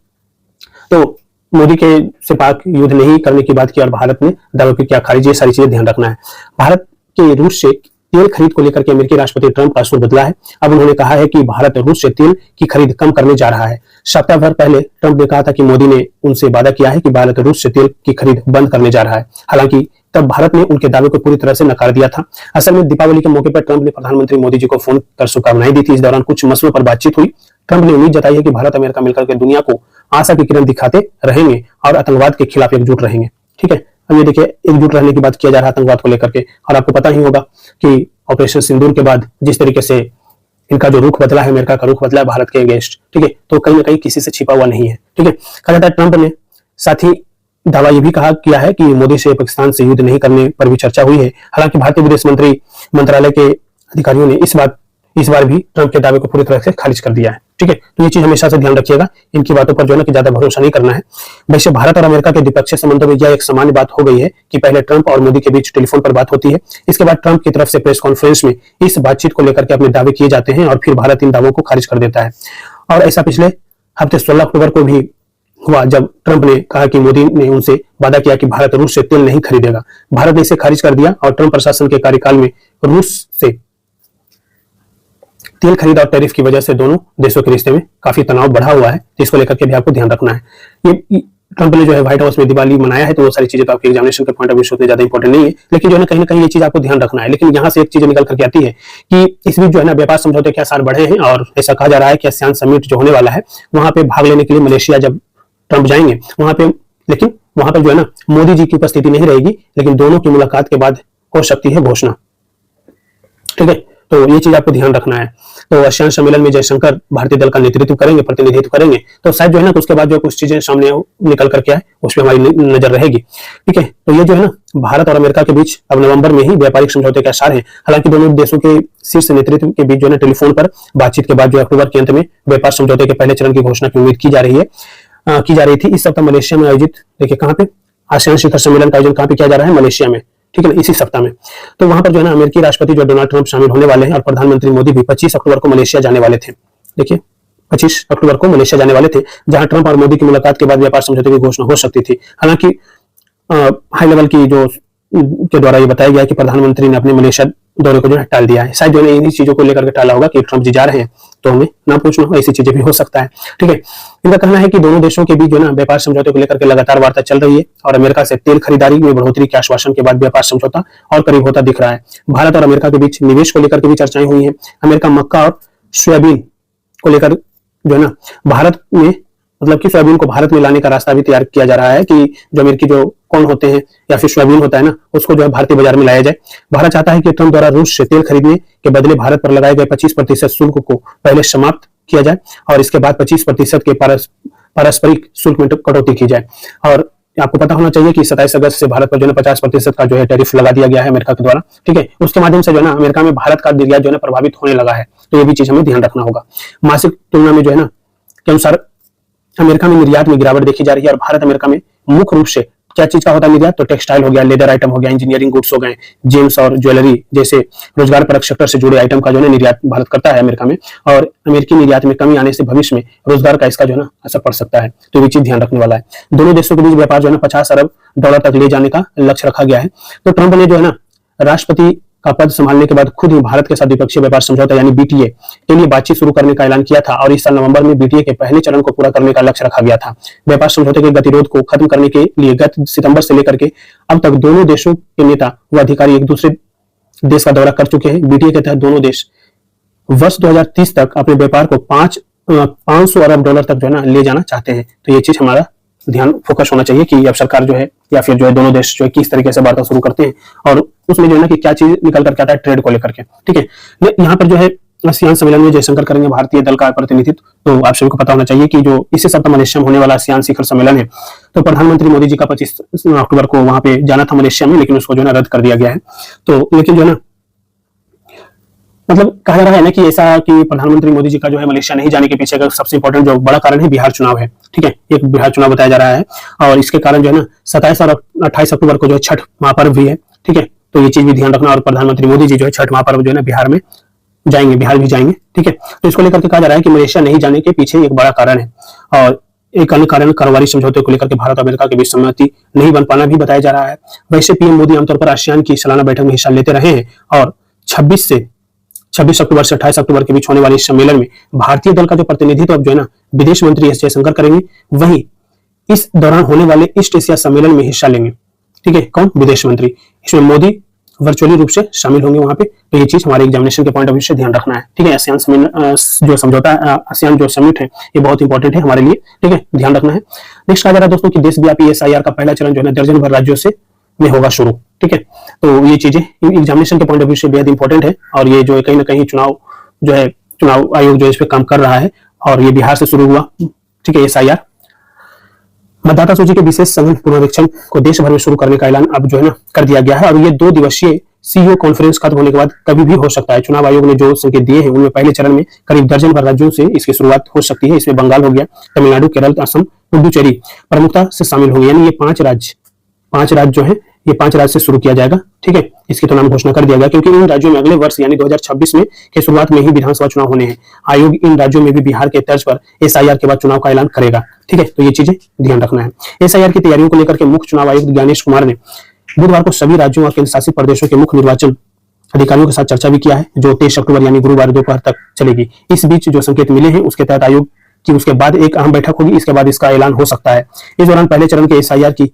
Speaker 1: तो मोदी के से पाक युद्ध नहीं करने की बात की और भारत ने दावे को किया खारिज। ये सारी चीजें ध्यान रखना है। भारत के रूस से तेल खरीद को लेकर के अमेरिकी राष्ट्रपति ट्रंप का सुर बदला है। अब उन्होंने कहा है कि भारत रूस से तेल की खरीद कम करने जा रहा है। सप्ताह भर पहले ट्रंप ने कहा था कि मोदी ने उनसे वादा किया है कि भारत रूस से तेल की खरीद बंद करने जा रहा है। हालांकि तब भारत ने उनके दावे को पूरी तरह से नकार दिया था। असल में दीपावली के मौके पर ट्रंप ने प्रधानमंत्री मोदी जी को फोन कर शुभकामनाएं दी थी। इस दौरान कुछ मसलों पर बातचीत हुई। ट्रंप ने उम्मीद जताई है कि भारत अमेरिका मिलकर के दुनिया को आशा की किरण दिखाते रहेंगे और आतंकवाद के खिलाफ एकजुट रहेंगे। ठीक है, अब ये देखिए एकजुट रहने की बात किया जा रहा है आतंकवाद को लेकर के। और आपको पता ही होगा कि ऑपरेशन सिंदूर के बाद जिस तरीके से इनका जो रुख बदला है, अमेरिका का रुख बदला है भारत के अगेंस्ट। ठीक है, तो कहीं ना कहीं किसी से छिपा हुआ नहीं है। ठीक है, कहा जाता है ट्रंप ने साथ ही दावा ये भी किया है कि मोदी से पाकिस्तान से युद्ध नहीं करने पर भी चर्चा हुई है। हालांकि भारतीय विदेश मंत्रालय के अधिकारियों ने इस बार भी ट्रंप के दावे को पूरी तरह से खारिज कर दिया है। ठीक है, तो ये चीज हमेशा से ध्यान रखिएगा, इनकी बातों पर जो है ना कि ज्यादा भरोसा नहीं करना है। वैसे भारत और अमेरिका के द्विपक्षीय संबंधों में यह एक सामान्य बात हो गई है कि पहले ट्रंप और मोदी के बीच टेलीफोन पर बात होती है, इसके बाद ट्रंप की तरफ से प्रेस कॉन्फ्रेंस में इस बातचीत को लेकर के अपने दावे किए जाते हैं और फिर भारत इन दावों को खारिज कर देता है। और ऐसा पिछले हफ्ते 16 अक्टूबर को भी हुआ, जब ट्रंप ने कहा कि मोदी ने उनसे वादा किया कि भारत रूस से तेल नहीं खरीदेगा। भारत ने इसे खारिज कर दिया और ट्रंप प्रशासन के कार्यकाल में रूस से तेल खरीद और टैरिफ की वजह से दोनों देशों के रिश्ते में काफी तनाव बढ़ा हुआ है, जिसको लेकर के भी आपको ध्यान रखना है। ये ट्रंप ने जो है व्हाइट हाउस में दिवाली मनाया है, तो वो सारी चीजें तो आपके एग्जामिनेशन के पॉइंट ऑफ व्यू से उतनी ज्यादा इंपॉर्टेंट नहीं है, लेकिन जो है कहीं ना कहीं ये चीज आपको ध्यान रखना है। लेकिन यहाँ से एक चीज निकल करके आती है कि इस बीच जो है ना व्यापार समझौते के आसार बढ़े हैं और ऐसा कहा जा रहा है कि आसियान समिट जो होने वाला है वहां पे भाग लेने के लिए मलेशिया जब ट्रंप जाएंगे वहां पे, लेकिन वहां पर जो है ना मोदी जी की उपस्थिति नहीं रहेगी, लेकिन दोनों की मुलाकात के बाद हो सकती है घोषणा। ठीक है, तो ये चीज आपको ध्यान रखना है। तो आसियान सम्मेलन में जयशंकर भारतीय दल का नेतृत्व करेंगे, प्रतिनिधित्व करेंगे, तो शायद जो है ना उसके बाद जो कुछ चीजें सामने निकल करके आए उस पर हमारी नजर रहेगी। ठीक है, तो ये जो है ना भारत और अमेरिका के बीच अब नवंबर में ही व्यापारिक समझौते के आसार है। हालांकि दोनों देशों के शीर्ष नेतृत्व के बीच जो है ना टेलीफोन पर बातचीत के बाद जो अक्टूबर के अंत में व्यापार समझौते के पहले चरण की घोषणा की उम्मीद की जा रही थी। इस सप्ताह मलेशिया में आयोजित, देखिए कहाँ पे, आसियान शिखर सम्मेलन का आयोजन कहाँ पे किया जा रहा है, मलेशिया में। ठीक है ना, इसी सप्ताह में। तो वहां पर जो है ना अमेरिकी राष्ट्रपति जो डोनाल्ड ट्रंप शामिल होने वाले हैं और प्रधानमंत्री मोदी भी 25 अक्टूबर को मलेशिया जाने वाले थे। देखिए 25 अक्टूबर को मलेशिया जाने वाले थे, जहां ट्रंप और मोदी की मुलाकात के बाद व्यापार समझौते की घोषणा हो सकती थी। हालांकि हाई लेवल की जो के द्वारा ये बताया गया है कि प्रधानमंत्री ने अपने मलेशिया दौरे को जो है टाल दिया है। शायद जो है इन्हीं चीजों को लेकर के टाला होगा कि ट्रंप जी जा रहे हैं, तो हमें ना पूछना हो, ऐसी चीजें भी हो सकता है। ठीक है, इनका कहना है कि दोनों देशों के बीच जो है ना व्यापार समझौते को लेकर के लगातार वार्ता चल रही है और अमेरिका से तेल खरीदारी में बढ़ोतरी के आश्वासन के बाद व्यापार समझौता और करीब होता दिख रहा है। भारत और अमेरिका के बीच निवेश को लेकर के भी चर्चाएं हुई है। अमेरिका मक्का और सोयाबीन को लेकर जो है ना भारत में, मतलब कि सोयाबीन को भारत में लाने का रास्ता भी तैयार किया जा रहा है कि जो अमेरिकी जो कॉर्न होते हैं या फिर सोयाबीन होता है ना, उसको जो है भारतीय बाजार में लाया जाए। भारत चाहता है कि ट्रंप द्वारा रूस से तेल खरीदने के बदले भारत पर लगाए गए 25% शुल्क को पहले समाप्त किया जाए और इसके बाद 25% के पारस्परिक शुल्क में कटौती की जाए। और आपको पता होना चाहिए कि 27 अगस्त से भारत पर जो है 50% का जो है टैरिफ लगा दिया गया है अमेरिका के द्वारा। ठीक है, उसके माध्यम से जो है ना अमेरिका में भारत का निर्यात जो है प्रभावित होने लगा है। तो ये भी चीज हमें ध्यान रखना होगा। मासिक तुलना में जो है ना के अनुसार अमेरिका में निर्यात में गिरावट देखी जा रही है और भारत अमेरिका में मुख्य रूप से क्या चीज का होता है निर्यात, तो टेक्सटाइल हो गया, लेदर आइटम हो गया, इंजीनियरिंग गुड्स हो गए, जेम्स और ज्वेलरी जैसे रोजगार परक सेक्टर से जुड़े आइटम का जो है निर्यात भारत करता है अमेरिका में। और अमेरिकी निर्यात में कमी आने से भविष्य में रोजगार का इसका जो है ना असर पड़ सकता है। तो ये चीज ध्यान रखने वाला है। दोनों देशों के बीच व्यापार जो है ना 50 अरब डॉलर तक ले जाने का लक्ष्य रखा गया है। तो ट्रंप ने जो है ना राष्ट्रपति का पद संभालने के बाद खुद ही भारत के साथ द्विपक्षीय व्यापार समझौता यानी बीटीए के लिए बातचीत शुरू करने का ऐलान किया था और इस साल नवंबर में बीटीए के पहले चरण को पूरा करने का लक्ष्य रखा गया था। व्यापार समझौते के गतिरोध को खत्म करने के लिए गत सितंबर से लेकर के अब तक दोनों देशों के नेता व अधिकारी एक दूसरे देश का दौरा कर चुके हैं। बीटीए के तहत दोनों देश वर्ष 2030 तक अपने व्यापार को 500 अरब डॉलर तक जो है ना ले जाना चाहते हैं। तो ये चीज हमारा ध्यान फोकस होना चाहिए कि अब सरकार जो है या फिर जो है दोनों देश जो है किस तरीके से वार्ता शुरू करते हैं और उसमें जो है ना कि क्या चीज निकल करके आता है ट्रेड को लेकर के। ठीक है, यहाँ पर जो है आसियान सम्मेलन में जयशंकर करेंगे भारतीय दल का प्रतिनिधित्व। तो आप सभी को पता होना चाहिए कि जो इसी सप्ताह मलेशिया में होने वाला आसियान शिखर सम्मेलन है, तो प्रधानमंत्री मोदी जी का 25 अक्टूबर को वहां पे जाना था मलेशिया में, लेकिन उसको जो है ना रद्द कर दिया गया है। तो लेकिन जो है ना मतलब कहा जा रहा है ना कि ऐसा कि प्रधानमंत्री मोदी जी का जो है मलेशिया नहीं जाने के पीछे का सबसे इंपॉर्टेंट जो बड़ा कारण है बिहार चुनाव है। ठीक है, एक बिहार चुनाव बताया जा रहा है और इसके कारण जो है ना 27 और 28 अक्टूबर को जो है छठ महापर्व भी है। ठीक है, तो ये चीज भी ध्यान रखना और प्रधानमंत्री मोदी जी जो है छठ महापर्व जो है ना बिहार में जाएंगे, बिहार भी जाएंगे। ठीक है, तो इसको लेकर के कहा जा रहा है कि मलेशिया नहीं जाने के पीछे एक बड़ा कारण है। और एक अन्य कारण कारोबारी समझौते को लेकर के भारत और अमेरिका के बीच सहमति नहीं बन पाना भी बताया जा रहा है। वैसे पीएम मोदी आमतौर पर आसियान की सालाना बैठक में हिस्सा लेते रहे हैं और 26 अक्टूबर से 28 अक्टूबर के बीच होने वाले इस सम्मेलन में भारतीय दल का जो प्रतिनिधित्व अब जो है ना विदेश मंत्री एस जयशंकर करेंगे, वहीं इस दौरान होने वाले ईस्ट एशिया सम्मेलन में हिस्सा लेंगे। ठीक है, कौन? विदेश मंत्री। इसमें मोदी वर्चुअली रूप से शामिल होंगे वहां पे। तो ये चीज हमारे एग्जामिनेशन के पॉइंट ऑफ व्यू से ध्यान रखना है। ठीक है, आसियान जो समझौता, आसियान जो समिट है ये बहुत इंपॉर्टेंट है हमारे लिए। ठीक है, ध्यान रखना है। नेक्स्ट कहा जा रहा है दोस्तों कि देशव्यापी एसआईआर का पहला चरण जो है दर्जन भर राज्यों से में होगा शुरू। ठीक है, तो ये चीजें एग्जामिनेशन के पॉइंट ऑफ व्यू से बेहद इंपॉर्टेंट है और ये जो कहीं ना कहीं चुनाव आयोग जो इस पे काम कर रहा है और ये बिहार से शुरू हुआ। ठीक है, एसआईआर मतदाता सूची के विशेष सघन पुनरीक्षण को देश भर में शुरू करने का ऐलान अब जो है ना कर दिया गया है और ये 2 दिवसीय सीईओ कॉन्फ्रेंस खत्म होने के बाद कभी भी हो सकता है। चुनाव आयोग ने जो संकेत दिए हैं उनमें पहले चरण में करीब दर्जन भर राज्यों से इसकी शुरुआत हो सकती है। इसमें बंगाल हो गया, तमिलनाडु, केरल, असम, पुडुचेरी प्रमुखता से शामिल होंगे। यानी ये 5 राज्य जो है ये 5 राज्य से शुरू किया जाएगा। ठीक है, इसकी तो नाम घोषणा कर दिया गया क्योंकि इन राज्यों में अगले वर्ष यानी 2026 में के शुरुआत में ही विधानसभा चुनाव होने हैं। आयोग इन राज्यों में भी बिहार के तर्ज पर एसआईआर के बाद चुनाव का ऐलान करेगा। ठीक है, तो ये चीजें ध्यान रखना है। एसआईआर की तैयारियों को लेकर के मुख्य चुनाव आयुक्त ज्ञानेश कुमार ने बुधवार को सभी राज्यों और केंद्र शासित प्रदेशों के मुख्य निर्वाचन अधिकारियों के साथ चर्चा भी किया है, जो 23 अक्टूबर यानी गुरुवार दोपहर तक चलेगी। इस बीच जो संकेत मिले हैं उसके तहत आयोग की उसके बाद एक अहम बैठक होगी। इसके बाद इसका ऐलान हो सकता है। इस दौरान पहले चरण के एसआईआर की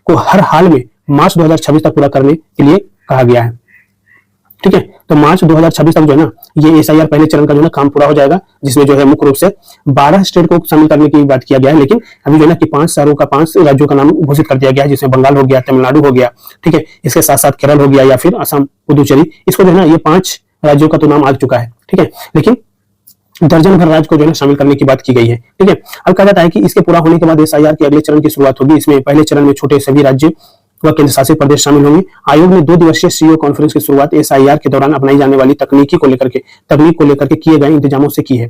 Speaker 1: को हर हाल में मार्च 2026 तक पूरा करने के लिए कहा गया है। ठीक है, तो मार्च 2026 तक जो है ना ये एसआईआर पहले चरण का जो है काम पूरा हो जाएगा, जिसमें जो है मुख्य रूप से 12 स्टेट को शामिल करने की बात किया गया है। लेकिन अभी जो है ना कि 5 राज्यों का नाम घोषित कर दिया गया है, जिसमें बंगाल हो गया, तमिलनाडु हो गया, ठीक है, इसके साथ साथ केरल हो गया या फिर असम, पुदुचेरी, इसको जो है ना ये 5 राज्यों का तो नाम आ चुका है, ठीक है। लेकिन दर्जन भर राज्य को जो है शामिल करने की बात की गई है, ठीक है। अब कहा जाता है कि इसके पूरा होने के बाद एसआईआर के अगले चरण की शुरुआत होगी। इसमें पहले चरण में छोटे सभी राज्य व केंद्र शासित प्रदेश शामिल होंगे। आयोग ने 2 दिवसीय सीईओ कॉन्फ्रेंस की शुरुआत एसआईआर के दौरान अपनाई जाने वाली तकनीक को लेकर किए गए इंतजामों से की है।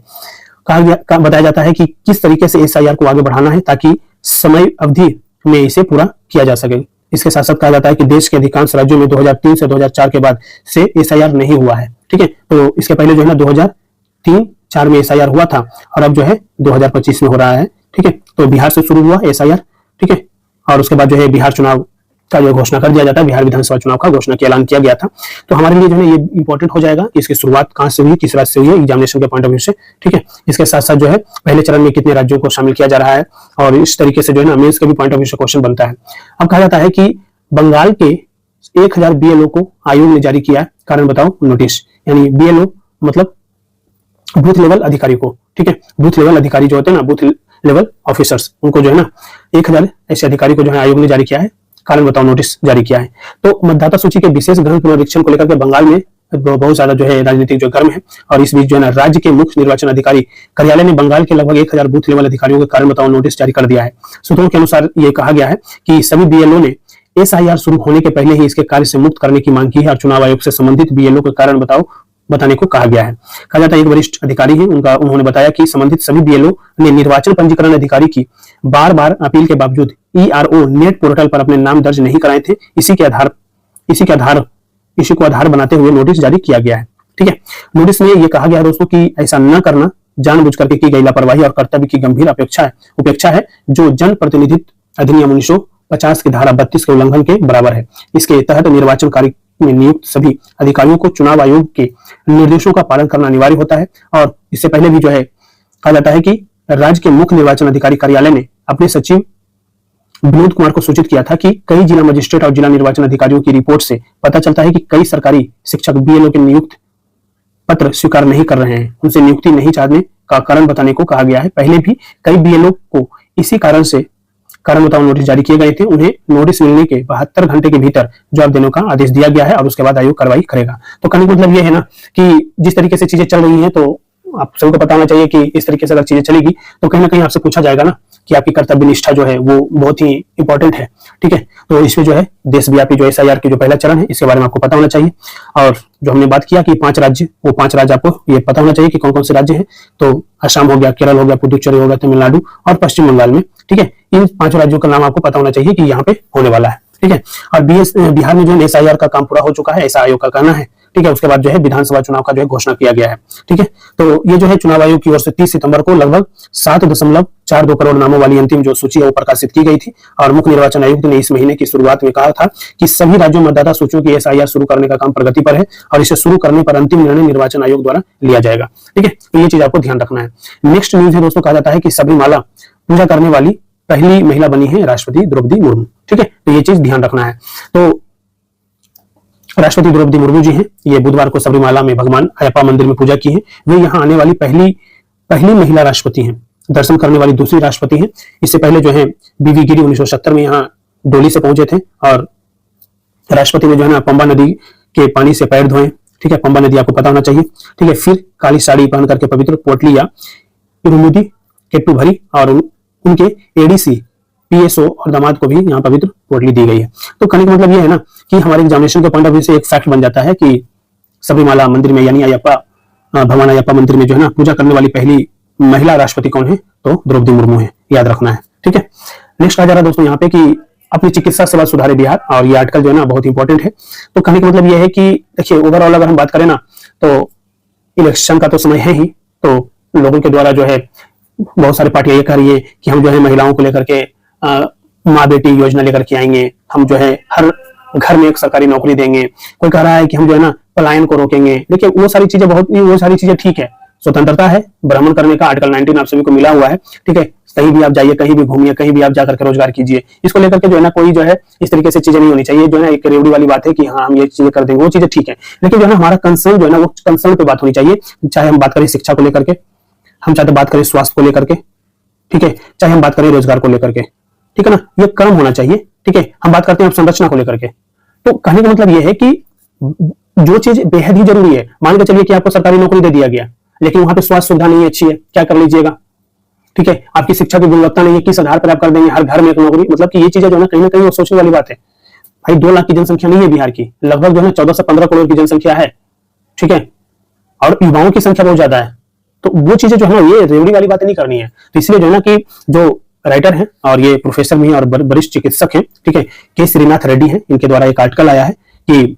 Speaker 1: बताया जाता है कि किस तरीके से एसआईआर को आगे बढ़ाना है ताकि समय अवधि में इसे पूरा किया जा सके। इसके साथ साथ कहा जाता है कि देश के अधिकांश राज्यों में 2003 से 2004 के बाद से एसआईआर नहीं हुआ है, ठीक है। तो इसके पहले जो है ना 2003-4 में एसआईआर हुआ था और अब जो है 2025 में हो रहा है, ठीक है। तो बिहार से शुरू हुआ एसआईआर, ठीक है, और उसके बाद जो है बिहार चुनाव का जो घोषणा कर दिया जाता है, बिहार विधानसभा चुनाव का घोषणा की ऐलान किया गया था। तो हमारे लिए जो है ये इंपॉर्टेंट हो जाएगा कि इसकी शुरुआत कहां से हुई, किस राज्य से हुई है एग्जामिनेशन के पॉइंट ऑफ व्यू से, ठीक है। इसके साथ साथ जो है पहले चरण में कितने राज्यों को शामिल किया जा रहा है और इस तरीके से जो है ना मेंस के भी पॉइंट ऑफ व्यू से क्वेश्चन बनता है। अब कहा जाता है कि बंगाल के 1000 बीएलओ को आयोग ने जारी किया, कारण बताओ नोटिस, यानी बीएलओ मतलब बूथ लेवल अधिकारी को, ठीक है। बूथ लेवल अधिकारी जो होते हैं ना, बूथ लेवल ऑफिसर्स, उनको जो है ना 1000 ऐसे अधिकारी को जो है आयोग ने जारी किया है, कारण बताओ नोटिस जारी किया है। तो मतदाता सूची के विशेष गहन पुनरीक्षण को लेकर के बंगाल में बहुत ज्यादा जो है राजनीतिक जो गर्म है। और इस बीच जो है ना राज्य के मुख्य निर्वाचन अधिकारी कार्यालय ने बंगाल के लगभग 1000 बूथ लेवल अधिकारियों के कारण बताओ नोटिस जारी कर दिया है। सूत्रों के अनुसार ये कहा गया है कि सभी बीएलओ ने एसआईआर शुरू होने के पहले ही इसके कार्य से मुक्त करने की मांग की है और चुनाव आयोग से संबंधित बीएलओ के कारण बताने को कहा गया है। कहा जाता है एक वरिष्ठ अधिकारी है, उन्होंने बताया कि संबंधित सभी बीएलओ ने निर्वाचन पंजीकरण अधिकारी की बार-बार अपील के बावजूद ईआरओ नेट पोर्टल पर अपने नाम दर्ज नहीं कराए थे। इसी को आधार बनाते हुए नोटिस जारी किया गया है, ठीक है। नोटिस में यह कहा गया है दोस्तों कि ऐसा न करना जानबूझ करके की गई लापरवाही और कर्तव्य की गंभीर उपेक्षा है जो जन प्रतिनिधित्व अधिनियम 1950 की धारा 32 के उल्लंघन के बराबर है। इसके तहत निर्वाचन कार्य में नियुक्त सभी अधिकारियों को चुनाव आयोग के निर्देशों का पालन करना अनिवार्य होता है। और इससे पहले भी जो है कहा जाता है कि राज्य के मुख्य निर्वाचन अधिकारी कार्यालय ने अपने सचिव विनोद कुमार को सूचित किया था कि कई जिला मजिस्ट्रेट और जिला निर्वाचन अधिकारियों की रिपोर्ट से पता चलता है कि कई सरकारी शिक्षक बीएलओ के नियुक्त पत्र स्वीकार नहीं कर रहे हैं। उनसे नियुक्ति नहीं चाहने का कारण बताने को कहा गया है। पहले भी कई बीएलओ को इसी कारण बताओ नोटिस जारी किए गए थे। उन्हें नोटिस मिलने के 72 घंटे के भीतर जवाब देने का आदेश दिया गया है और उसके बाद आयोग कार्रवाई करेगा। तो कहने का मतलब ये है ना कि जिस तरीके से चीजें चल रही हैं तो आप सभी को पता होना चाहिए कि इस तरीके से अगर चीजें चलेगी तो कहीं ना कहीं आपसे पूछा जाएगा ना कि आपकी कर्तव्य निष्ठा जो है वो बहुत ही इंपॉर्टेंट है, ठीक है। तो इसमें जो है देशव्यापी जो एसआईआर की जो पहला चरण है इसके बारे में आपको पता होना चाहिए। और जो हमने बात किया कि 5 राज्य, वो 5 राज्य आपको ये पता होना चाहिए कि कौन कौन से राज्य हैं। तो असम हो गया, केरल हो गया, पुदुचेरी हो गया, तमिलनाडु और पश्चिम बंगाल में, ठीक है। इन 5 राज्यों का नाम आपको पता होना चाहिए कि यहाँ पे होने वाला है, ठीक है। और बिहार में जो है एसआईआर का काम पूरा हो चुका है, ऐसा आयोग का कहना है, ठीक है। उसके बाद जो है विधानसभा चुनाव का जो है घोषणा किया गया है, ठीक है। तो ये जो है चुनाव आयोग की ओर से 30 सितंबर को लगभग 7.42 करोड़ नामों वाली अंतिम जो सूची है वो प्रकाशित की गई थी। और मुख्य निर्वाचन आयुक्त ने इस महीने की शुरुआत में कहा था कि सभी राज्यों में मतदाता सूचियों की एसआईआर शुरू करने का काम प्रगति पर है और इसे शुरू करने पर अंतिम निर्णय निर्वाचन आयोग द्वारा लिया जाएगा, ठीक है। तो ये चीज आपको ध्यान रखना है। नेक्स्ट न्यूज है दोस्तों, कहा जाता है कि सबरीमाला पूजा करने वाली पहली महिला बनी है राष्ट्रपति द्रौपदी मुर्मू, ठीक है। तो ये चीज ध्यान रखना है। तो राष्ट्रपति द्रौपदी मुर्मू जी हैं, ये बुधवार को सबरीमाला में भगवान अयप्पा मंदिर में पूजा की है। वे यहाँ आने वाली पहली महिला राष्ट्रपति हैं, दर्शन करने वाली दूसरी राष्ट्रपति हैं। इससे पहले जो है बीवी गिरी 1970 में यहाँ डोली से पहुंचे थे और राष्ट्रपति ने जो है ना पंबा नदी के पानी से पैर धोए, ठीक है। पंबा नदी आपको पता होना चाहिए, ठीक है। फिर काली साड़ी पहन करके पवित्र पोटली या इरुमुदी केट्टू भरी और उनके एडीसी पीएसओ और दामाद को भी यहाँ पवित्र पोटली दी गई है। तो कहने का मतलब ये है ना कि हमारे एग्जामिनेशन के पॉइंट ऑफ व्यू से एक फैक्ट बन जाता है कि सबरीमाला मंदिर में यानी भगवान अयप्पा मंदिर में जो है ना पूजा करने वाली पहली महिला राष्ट्रपति कौन है, तो द्रौपदी मुर्मू है, याद रखना है, ठीक है। नेक्स्ट आ जा रहा दोस्तों यहाँ पे कि अपनी चिकित्सा सेवा सुधारे बिहार, और ये आर्टिकल जो है ना बहुत इंपॉर्टेंट है। तो कहने का मतलब ये है कि देखिए ओवरऑल अगर हम बात करें ना तो इलेक्शन का तो समय है ही, तो लोगों के द्वारा जो है बहुत सारी पार्टियां ये कह रही है कि हम जो है महिलाओं को लेकर के माँ बेटी योजना लेकर के आएंगे, हम जो है हर घर में एक सरकारी नौकरी देंगे। कोई कह रहा है कि हम जो है ना पलायन को रोकेंगे। देखिए वो सारी चीजें ठीक है, स्वतंत्रता है भ्रमण करने का, आर्टिकल 19 आप सभी को मिला हुआ है, ठीक है। कहीं भी आप जाइए, कहीं भी घूमिए, कहीं भी आप जाकर के रोजगार कीजिए। इसको लेकर के जो है ना कोई जो है इस तरीके से चीजें नहीं होनी चाहिए, जो है ना एक रेवड़ी वाली बात है कि हाँ हम ये चीजें कर देंगे, वो चीजें ठीक है, लेकिन जो है ना हमारा कंसर्न जो है ना वो कंसर्न पे बात होनी चाहिए। चाहे हम बात करें शिक्षा को लेकर के, हम चाहे बात करें स्वास्थ्य को लेकर के, ठीक है, चाहे हम बात करें रोजगार को लेकर के, ठीक है ना, ये कर्म होना चाहिए, ठीक है। हम बात करते हैं संरचना को लेकर के, तो कहने का मतलब ये है कि जो चीज बेहद ही जरूरी है, मान के चलिए कि आपको सरकारी नौकरी दे दिया गया, लेकिन वहां पे स्वास्थ्य सुविधा नहीं अच्छी है, क्या कर लीजिएगा, ठीक है। आपकी शिक्षा की गुणवत्ता नहीं है, किस आधार पर आप कर देंगे हर घर में एक नौकरी, मतलब कि ये चीजें जो है ना कहीं सोचने वाली बात है। भाई 2 लाख की जनसंख्या नहीं है बिहार की, लगभग जो है 14 से 15 करोड़ की जनसंख्या है, ठीक है, और युवाओं की संख्या बहुत ज्यादा है। तो वो चीजें जो है ना ये रेवड़ी वाली बातें नहीं करनी है। तो इसलिए जो है ना कि जो राइटर हैं और ये प्रोफेसर भी हैं और वरिष्ठ चिकित्सक हैं, ठीक है, के श्रीनाथ रेड्डी हैं, इनके द्वारा एक आर्टिकल आया है कि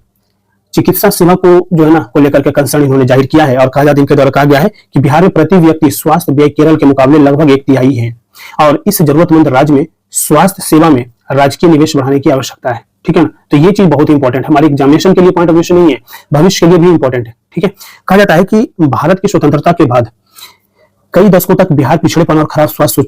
Speaker 1: चिकित्सा सेवा को जो है ना को लेकर के कंसर्न इन्होंने जाहिर किया है, और कहा जाता है इनके द्वारा कहा गया है कि बिहार में प्रति व्यक्ति स्वास्थ्य व्यय केरल के मुकाबले लगभग 1/3 है, और इस जरूरतमंद राज्य में स्वास्थ्य सेवा में राजकीय निवेश बढ़ाने की आवश्यकता है, ठीक है ना। तो ये चीज बहुत इंपॉर्टेंट है, हमारे एग्जामिनेशन के लिए पॉइंट ऑफ व्यू से नहीं है, भविष्य के लिए भी इंपॉर्टेंट है, ठीक है। कहा जाता है कि भारत की स्वतंत्रता के बाद कई दशकों तक बिहार पिछड़ेपन और खराब स्वास्थ्य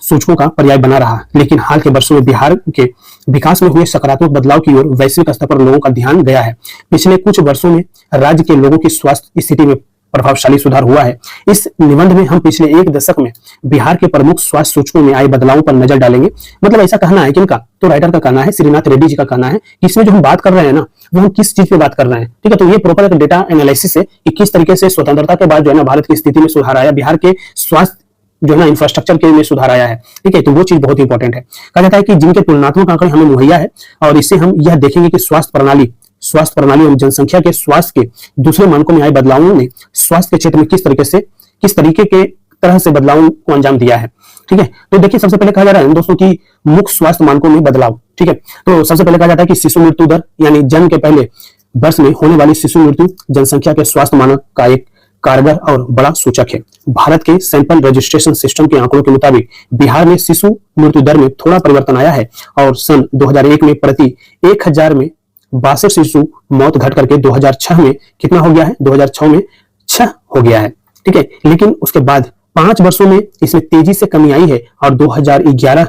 Speaker 1: सूचकों का पर्याय बना रहा, लेकिन हाल के वर्षों में बिहार के विकास में हुए सकारात्मक बदलाव की ओर वैश्विक स्तर पर लोगों का ध्यान गया है। पिछले कुछ वर्षों में राज्य के लोगों की स्वास्थ्य स्थिति में प्रभावशाली सुधार हुआ है। इस निबंध में हम पिछले 1 दशक में बिहार के प्रमुख स्वास्थ्य सूचकों में आए बदलावों पर नजर डालेंगे। मतलब ऐसा कहना है किनका, तो राइटर का कहना है, श्रीनाथ रेड्डी जी का कहना है कि इसमें जो हम बात कर रहे हैं ना वो हम किस चीज पे बात कर रहे हैं, ठीक है। तो ये प्रॉपर एक डेटा एनालिसिस है कि किस तरीके से स्वतंत्रता के बाद जो है ना भारत की स्थिति में सुधार आया, बिहार के स्वास्थ्य जो है ना इंफ्रास्ट्रक्चर के में सुधार आया है, ठीक है। तो वो चीज बहुत इंपॉर्टेंट है। कहा जाता है कि जिनके तुलनात्मक आंकड़े हमें मुहैया है, और इससे हम यह देखेंगे कि स्वास्थ्य प्रणाली और जनसंख्या के स्वास्थ्य के दूसरे मानकों में आए बदलावों ने स्वास्थ्य के क्षेत्र में किस तरीके के तरह से बदलावों को अंजाम दिया है, ठीक है। तो देखिए सबसे पहले कहा जा रहा है दोस्तों की मुख्य स्वास्थ्य मानकों में बदलाव, ठीक है। तो सबसे पहले कहा जाता है कि शिशु मृत्यु दर, यानी जन्म के पहले वर्ष में होने वाली शिशु मृत्यु जनसंख्या के स्वास्थ्य मानक का एक कारगर और बड़ा सूचक है। भारत के सैंपल रजिस्ट्रेशन सिस्टम के आंकड़ों के मुताबिक बिहार में शिशु मृत्यु दर में थोड़ा परिवर्तन आया है, और सन 2001 में प्रति 1000 में 62 शिशु मौत घट करके 2006 में कितना हो गया है, 2006 में 6 हो गया है, ठीक है। लेकिन उसके बाद 5 वर्षों में इसमें तेजी से कमी आई है, और 2011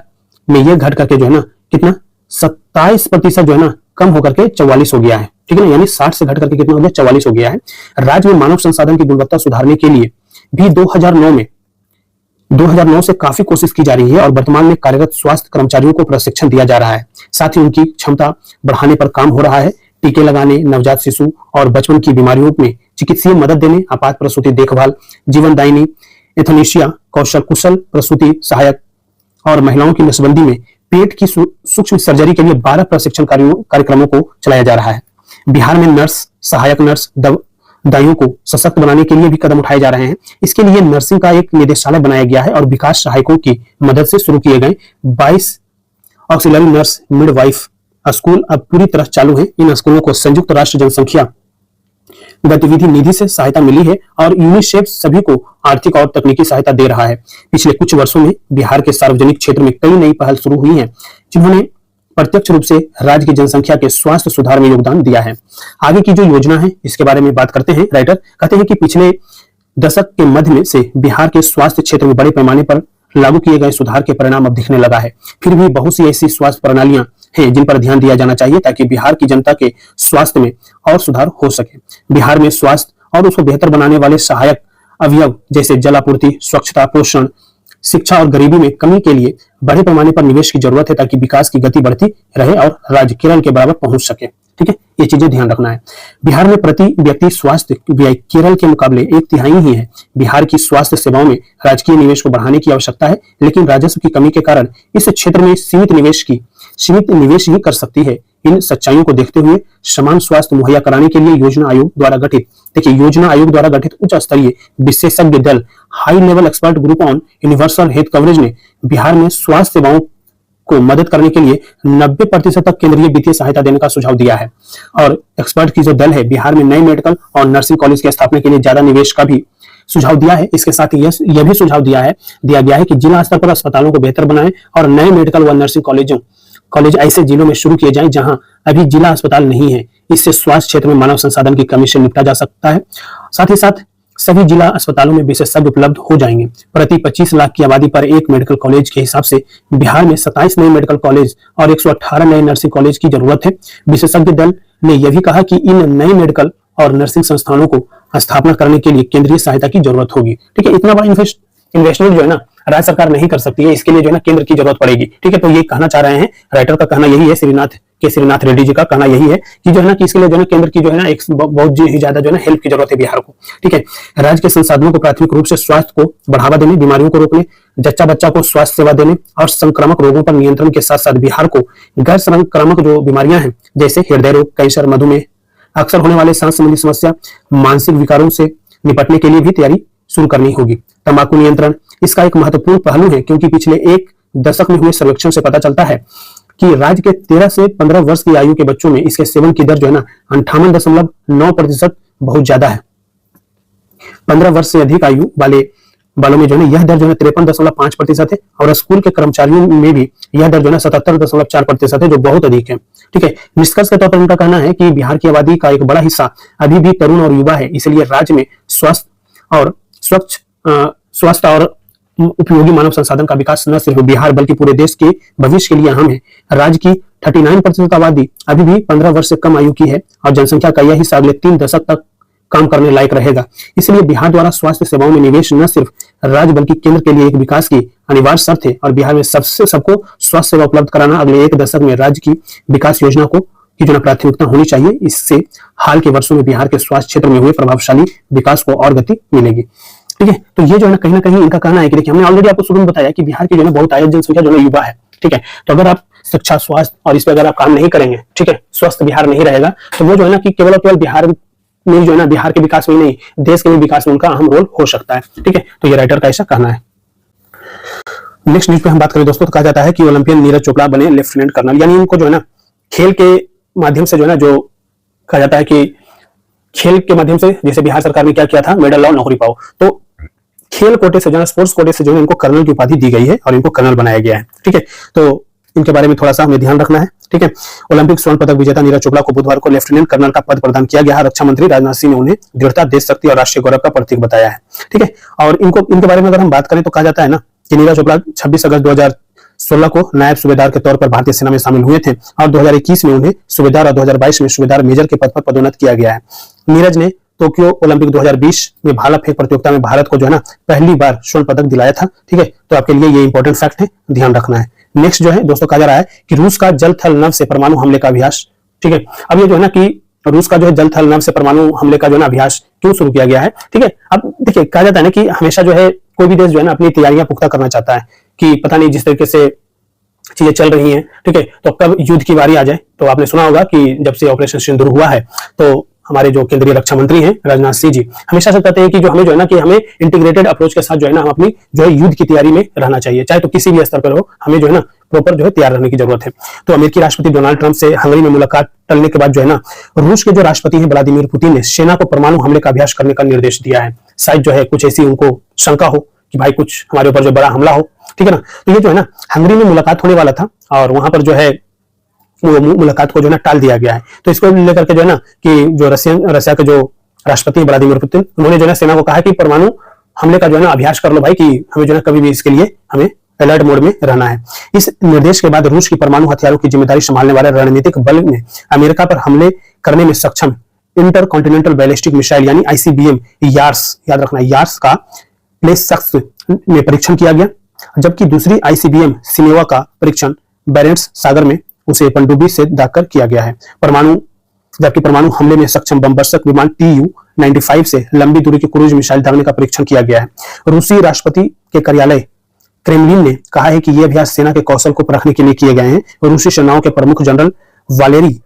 Speaker 1: में यह घट करके जो है ना कितना 27% जो है ना कम होकर के 44 हो गया है, ठीक है ना। यानी 60 से घट करके कितना हो गया, 44 हो गया है। राज्य में मानव संसाधन की गुणवत्ता सुधारने के लिए भी 2009 से काफी कोशिश की जा रही है, और वर्तमान में कार्यरत स्वास्थ्य कर्मचारियों को प्रशिक्षण दिया जा रहा है। साथ ही उनकी क्षमता बढ़ाने पर काम हो रहा है। टीके लगाने, नवजात शिशु और बचपन की बीमारियों में चिकित्सीय मदद देने, आपात प्रसूति देखभाल, जीवनदायिनी, एथनेशिया, कुशल प्रसूति सहायक, और महिलाओं की नसबंदी में पेट की सूक्ष्म सर्जरी के लिए 12 प्रशिक्षण कार्यक्रमों को चलाया जा रहा है। बिहार में नर्स, सहायक नर्स, दाइयों को सशक्त बनाने के लिए भी कदम उठाए जा रहे हैं। इसके लिए नर्सिंग का एक निदेशालय बनाया गया है, और विकास सहायकों की मदद से शुरू किए गए 22 ऑक्सिलरी नर्स मिडवाइफ स्कूल अब पूरी तरह चालू है। इन स्कूलों को संयुक्त राष्ट्र जनसंख्या गतिविधि निधि से सहायता मिली है, और यूनिसेफ सभी को आर्थिक और तकनीकी सहायता दे रहा है। पिछले कुछ वर्षों में बिहार के सार्वजनिक क्षेत्र में कई नई पहल शुरू हुई हैं, जिन्होंने प्रत्यक्ष रूप से राज्य की जनसंख्या के स्वास्थ्य सुधार में योगदान दिया है। आगे की जो योजना है इसके बारे में बात करते हैं। राइटर कहते हैं कि पिछले दशक के मध्य में से बिहार के स्वास्थ्य क्षेत्र में बड़े पैमाने पर लागू किए गए सुधार के परिणाम अब दिखने लगा है। फिर भी बहुत सी ऐसी स्वास्थ्य प्रणालियां हैं जिन पर ध्यान दिया जाना चाहिए, ताकि बिहार की जनता के स्वास्थ्य में और सुधार हो सके। बिहार में स्वास्थ्य और उसको बेहतर बनाने वाले सहायक अवयव जैसे जल आपूर्ति, स्वच्छता, पोषण, शिक्षा और गरीबी में कमी के लिए बड़े पैमाने पर निवेश की जरूरत है, ताकि विकास की गति बढ़ती रहे और राज्य केरल के बराबर पहुंच सके, ठीक है। ये चीजें ध्यान रखना है। बिहार में प्रति व्यक्ति स्वास्थ्य व्यय केरल के मुकाबले 1/3 ही है। बिहार की स्वास्थ्य सेवाओं में राजकीय निवेश को बढ़ाने की आवश्यकता है, लेकिन राजस्व की कमी के कारण इस क्षेत्र में सीमित निवेश ही कर सकती है। इन सच्चाइयों को देखते हुए समान स्वास्थ्य मुहैया कराने के लिए योजना आयोग द्वारा गठित उच्च स्तरीय विशेषज्ञ दल high level expert group on universal health coverage ने बिहार में स्वास्थ्य सेवाओं को मदद करने के लिए 90% तक केंद्रीय वित्तीय सहायता देने का सुझाव दिया है। और एक्सपर्ट की जो दल है बिहार में नए मेडिकल और नर्सिंग कॉलेज की स्थापना के लिए ज्यादा निवेश का भी सुझाव दिया है। इसके साथ ही यह भी सुझाव दिया गया है कि जिला स्तर पर अस्पतालों को बेहतर बनाएं और नए मेडिकल व नर्सिंग कॉलेज ऐसे जिलों में शुरू किए जाएं जहां अभी जिला अस्पताल नहीं है। इससे स्वास्थ्य क्षेत्र में मानव संसाधन की कमी से निपटा जा सकता है। साथ ही साथ सभी जिला अस्पतालों में विशेषज्ञ उपलब्ध हो जाएंगे। प्रति 25 लाख की आबादी पर एक मेडिकल कॉलेज के हिसाब से बिहार में 27 नए मेडिकल कॉलेज और 118 नए नर्सिंग कॉलेज की जरूरत है। विशेषज्ञ दल ने यह भी कहा कि इन नए मेडिकल और नर्सिंग संस्थानों को स्थापना करने के लिए केंद्रीय सहायता की जरूरत होगी। ठीक है, इतना बड़ा इन्वेस्टमेंट जो है ना राज्य सरकार नहीं कर सकती है, इसके लिए जो है ना केंद्र की जरूरत पड़ेगी। ठीक है, तो ये कहना चाह रहे हैं, राइटर का कहना यही है, श्रीनाथ रेड्डी जी का कहना यही है कि जो है ना कि इसके लिए जो है ना केंद्र की जो है ना एक बहुत ही ज्यादा जो है ना हेल्प की जरूरत है बिहार को। ठीक है, राज्य के संसाधनों को प्राथमिक रूप से स्वास्थ्य को बढ़ावा देने, बीमारियों को रोकने, जच्चा बच्चा को स्वास्थ्य सेवा देने और संक्रामक रोगों पर नियंत्रण के साथ साथ बिहार को गैर संक्रामक जो बीमारियां हैं जैसे हृदय रोग, कैंसर, मधुमेह, अक्सर होने वाले सांस संबंधी समस्या, मानसिक विकारों से निपटने के लिए भी तैयारी शुरू करनी होगी। तंबाकू नियंत्रण इसका एक महत्वपूर्ण पहलू है, क्योंकि पिछले एक दशक में हुए सर्वेक्षण से पता चलता है कि राज्य के 13 से 15 वर्ष की आयु के बच्चों में इसके सेवन की दर जो है ना 58.9% बहुत ज्यादा है। 15 वर्ष से अधिक आयु वालों में जो है यह दर जो है 53.5% है और स्कूल के कर्मचारियों में भी यह दर जो है 77.4% है, जो बहुत अधिक है। ठीक है, निष्कर्ष के तौर पर उनका कहना है कि बिहार की आबादी का एक बड़ा हिस्सा अभी भी तरुण और युवा है, इसलिए राज्य में स्वस्थ और उपयोगी मानव संसाधन का विकास न सिर्फ बिहार बल्कि पूरे देश के भविष्य के लिए अहम है। राज्य की 39% आबादी अभी भी 15 वर्ष से कम आयु की है और जनसंख्या का यह हिस्सा अगले 3 दशक तक काम करने लायक रहेगा। इसलिए बिहार द्वारा स्वास्थ्य सेवाओं में निवेश न सिर्फ राज्य बल्कि केंद्र के लिए एक विकास की अनिवार्य शर्त है और बिहार में सबको स्वास्थ्य सेवा उपलब्ध कराना अगले 1 दशक में राज्य की विकास योजना की जो प्राथमिकता होनी चाहिए। इससे हाल के वर्षों में बिहार के स्वास्थ्य क्षेत्र में हुए प्रभावशाली विकास को और गति मिलेगी। ठीक है, तो ये जो है ना कहीं इनका कहना है कि देखिए हमने ऑलरेडी आपको शुरू में बताया कि बिहार की जो है बहुत आयत जनसंख्या जो है युवा है। ठीक है, तो अगर आप शिक्षा, स्वास्थ्य और इस पर अगर आप काम नहीं करेंगे, ठीक है, स्वस्थ बिहार नहीं रहेगा, तो वो जो है ना कि केवल और केवल बिहार में जो है ना बिहार के विकास में नहीं देश के भी विकास में उनका अहम रोल हो सकता है। ठीक है, तो ये राइटर का ऐसा कहना है। नेक्स्ट न्यूज पे हम बात करें दोस्तों, तो कहा जाता है कि ओलंपियन नीरज चोपड़ा बने लेफ्टिनेंट कर्नल, यानी इनको जो है ना खेल के माध्यम से जो है ना जो कहा जाता है कि खेल के माध्यम से जैसे बिहार सरकार ने क्या किया था, मेडल लाओ नौकरी पाओ, तो खेल कोटे से जो है स्पोर्ट्स कोटे से जो है इनको कर्नल की उपाधि दी गई है और इनको कर्नल बनाया गया है। ठीक है, तो इनके बारे में थोड़ा सा हमें ध्यान रखना है। ठीक है, ओलंपिक स्वर्ण पदक विजेता नीरज चोपड़ा को बुधवार को लेफ्टिनेंट कर्नल का पद प्रदान किया गया है। रक्षा मंत्री राजनाथ सिंह ने उन्हें दृढ़ता, देश शक्ति और राष्ट्रीय गौरव का प्रतीक बताया है। ठीक है, और इनके बारे में अगर हम बात करें तो कहा जाता है ना कि नीरज चोपड़ा 26 अगस्त 2016 को नायब सूबेदार के तौर पर भारतीय सेना में शामिल हुए थे और 2021 में उन्हें सूबेदार और 2022 में सूबेदार मेजर के पद पर पदोन्नत किया गया है। नीरज ने टोक्यो ओलंपिक 2020 में भाला फेंक प्रतियोगिता में भारत को जो है ना पहली बार स्वर्ण पदक दिलाया था। ठीक है, तो आपके लिए ये इंपॉर्टेंट फैक्ट है, ध्यान रखना है। नेक्स्ट जो है दोस्तों कहा जा रहा है कि रूस का जल थल नभ से परमाणु हमले का अभ्यास। ठीक है, अब ये जो है ना कि रूस का जो है जल थल नभ से परमाणु हमले का जो है ना अभ्यास क्यों शुरू किया गया है। ठीक है, अब देखिए कहा जाता है ना कि हमेशा जो है कोई भी देश जो है ना अपनी तैयारियां पुख्ता करना चाहता है कि पता नहीं जिस तरीके से चीजें चल रही हैं, ठीक है, तो कब युद्ध की बारी आ जाए। तो आपने सुना होगा कि जब से ऑपरेशन सिंदूर हुआ है तो हमारे जो केंद्रीय रक्षा मंत्री हैं राजनाथ सिंह जी हमेशा से कहते हैं कि जो हमें जो है ना कि हमें इंटीग्रेटेड अप्रोच के साथ जो है ना हम अपनी जो है युद्ध की तैयारी में रहना चाहिए, चाहे तो किसी भी स्तर पर हो, हमें जो है ना प्रॉपर जो है तैयार रहने की जरूरत है। तो अमेरिकी राष्ट्रपति डोनाल्ड ट्रंप से हंगरी में मुलाकात टलने के बाद जो है ना रूस के जो राष्ट्रपति हैं व्लादिमीर पुतिन ने सेना को परमाणु हमले का अभ्यास करने का निर्देश दिया है। शायद जो है कुछ ऐसी उनको शंका हो कि भाई कुछ हमारे ऊपर जो बड़ा हमला हो। ठीक है ना, तो ये जो है ना हंगरी में मुलाकात होने वाला था और वहां पर जो है वो मुलाकात को जो है ना टाल दिया गया है। तो इसको लेकर के जो है ना कि जो रशिया के जो राष्ट्रपति व्लादिमीर पुतिन उन्होंने जो है सेना को कहा कि परमाणु हमले का जो है ना अभ्यास कर लो भाई, कि हमें जो है कभी भी इसके लिए हमें अलर्ट मोड में रहना है। इस निर्देश के बाद रूस की परमाणु हथियारों की जिम्मेदारी संभालने वाले रणनीतिक बल ने अमेरिका पर हमले करने में सक्षम इंटर कॉन्टिनेंटल बैलिस्टिक मिसाइल यानी ICBM यार्स, याद रखना यार्स का प्लेसक्स में परीक्षण किया गया, जबकि दूसरी ICBM सिनेवा का परीक्षण बैरेंट्स सागर में उसे पनडुब्बी से दागकर किया गया है। जबकि परमाणु हमले में सक्षम बमवर्षक विमान Tu-95 से लंबी दूरी की क्रूज मिसाइल दागने का परीक्षण किया गया है। रूसी राष्ट्रपति के कार्यालय क्रेमलिन ने कहा है कि ये अभ्यास सेना के कौशल को परखने के लिए किए गए हैं। रूसी सेनाओं के प्रमुख जनरल वालेरी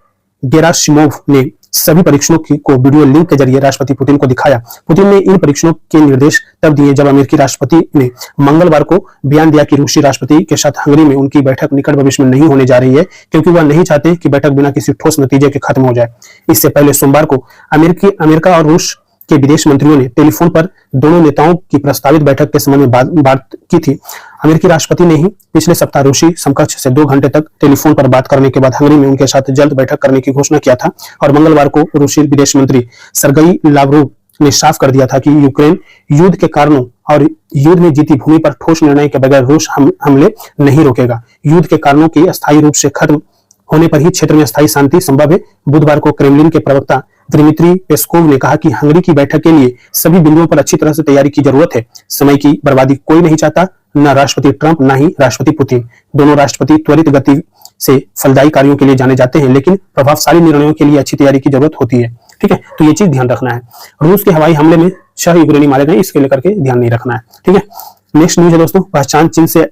Speaker 1: गेरासिमोव ने सभी परीक्षणों को वीडियो लिंक के जरिए राष्ट्रपति पुतिन को दिखाया। पुतिन ने इन परीक्षणों के निर्देश तब दिए जब अमेरिकी राष्ट्रपति ने मंगलवार को बयान दिया कि रूसी राष्ट्रपति के साथ हंगरी में उनकी बैठक निकट भविष्य में नहीं होने जा रही है, क्योंकि वह नहीं चाहते कि बैठक बिना किसी ठोस नतीजे के खत्म हो जाए। इससे पहले सोमवार को अमेरिका और रूस के विदेश मंत्रियों ने टेलीफोन पर दोनों नेताओं की प्रस्तावित बैठक के संबंध में बात की थी। अमेरिकी राष्ट्रपति ने ही पिछले सप्ताह रूसी समकक्ष से 2 घंटे तक टेलीफोन पर बात करने के बाद हंगरी में उनके साथ जल्द बैठक करने की घोषणा किया था और मंगलवार को रूसी विदेश मंत्री सर्गेई लावरोव ने साफ कर दिया था कि यूक्रेन युद्ध के कारणों और युद्ध में जीती भूमि पर ठोस निर्णय के बगैर रूस हमले नहीं रोकेगा। युद्ध के कारणों की अस्थायी रूप से खत्म होने पर ही क्षेत्र में स्थायी शांति संभव है। बुधवार को क्रेमलिन के प्रवक्ता दिमित्री पेस्कोव ने कहा कि हंगरी की बैठक के लिए सभी बिंदुओं पर अच्छी तरह से तैयारी की जरूरत है। समय की बर्बादी कोई नहीं चाहता, न राष्ट्रपति ट्रंप न ही राष्ट्रपति पुतिन। दोनों राष्ट्रपति त्वरित गति से फलदायी कार्यों के लिए जाने जाते हैं, लेकिन प्रभावशाली निर्णयों के लिए अच्छी तैयारी की जरूरत होती है। ठीक है, तो ये चीज ध्यान रखना है। रूस के हवाई हमले में 6 यूक्रेनी मारे गए, इसके लेकर के ध्यान नहीं रखना है। ठीक है, नेक्स्ट न्यूज है दोस्तों, पहचान चिन्ह से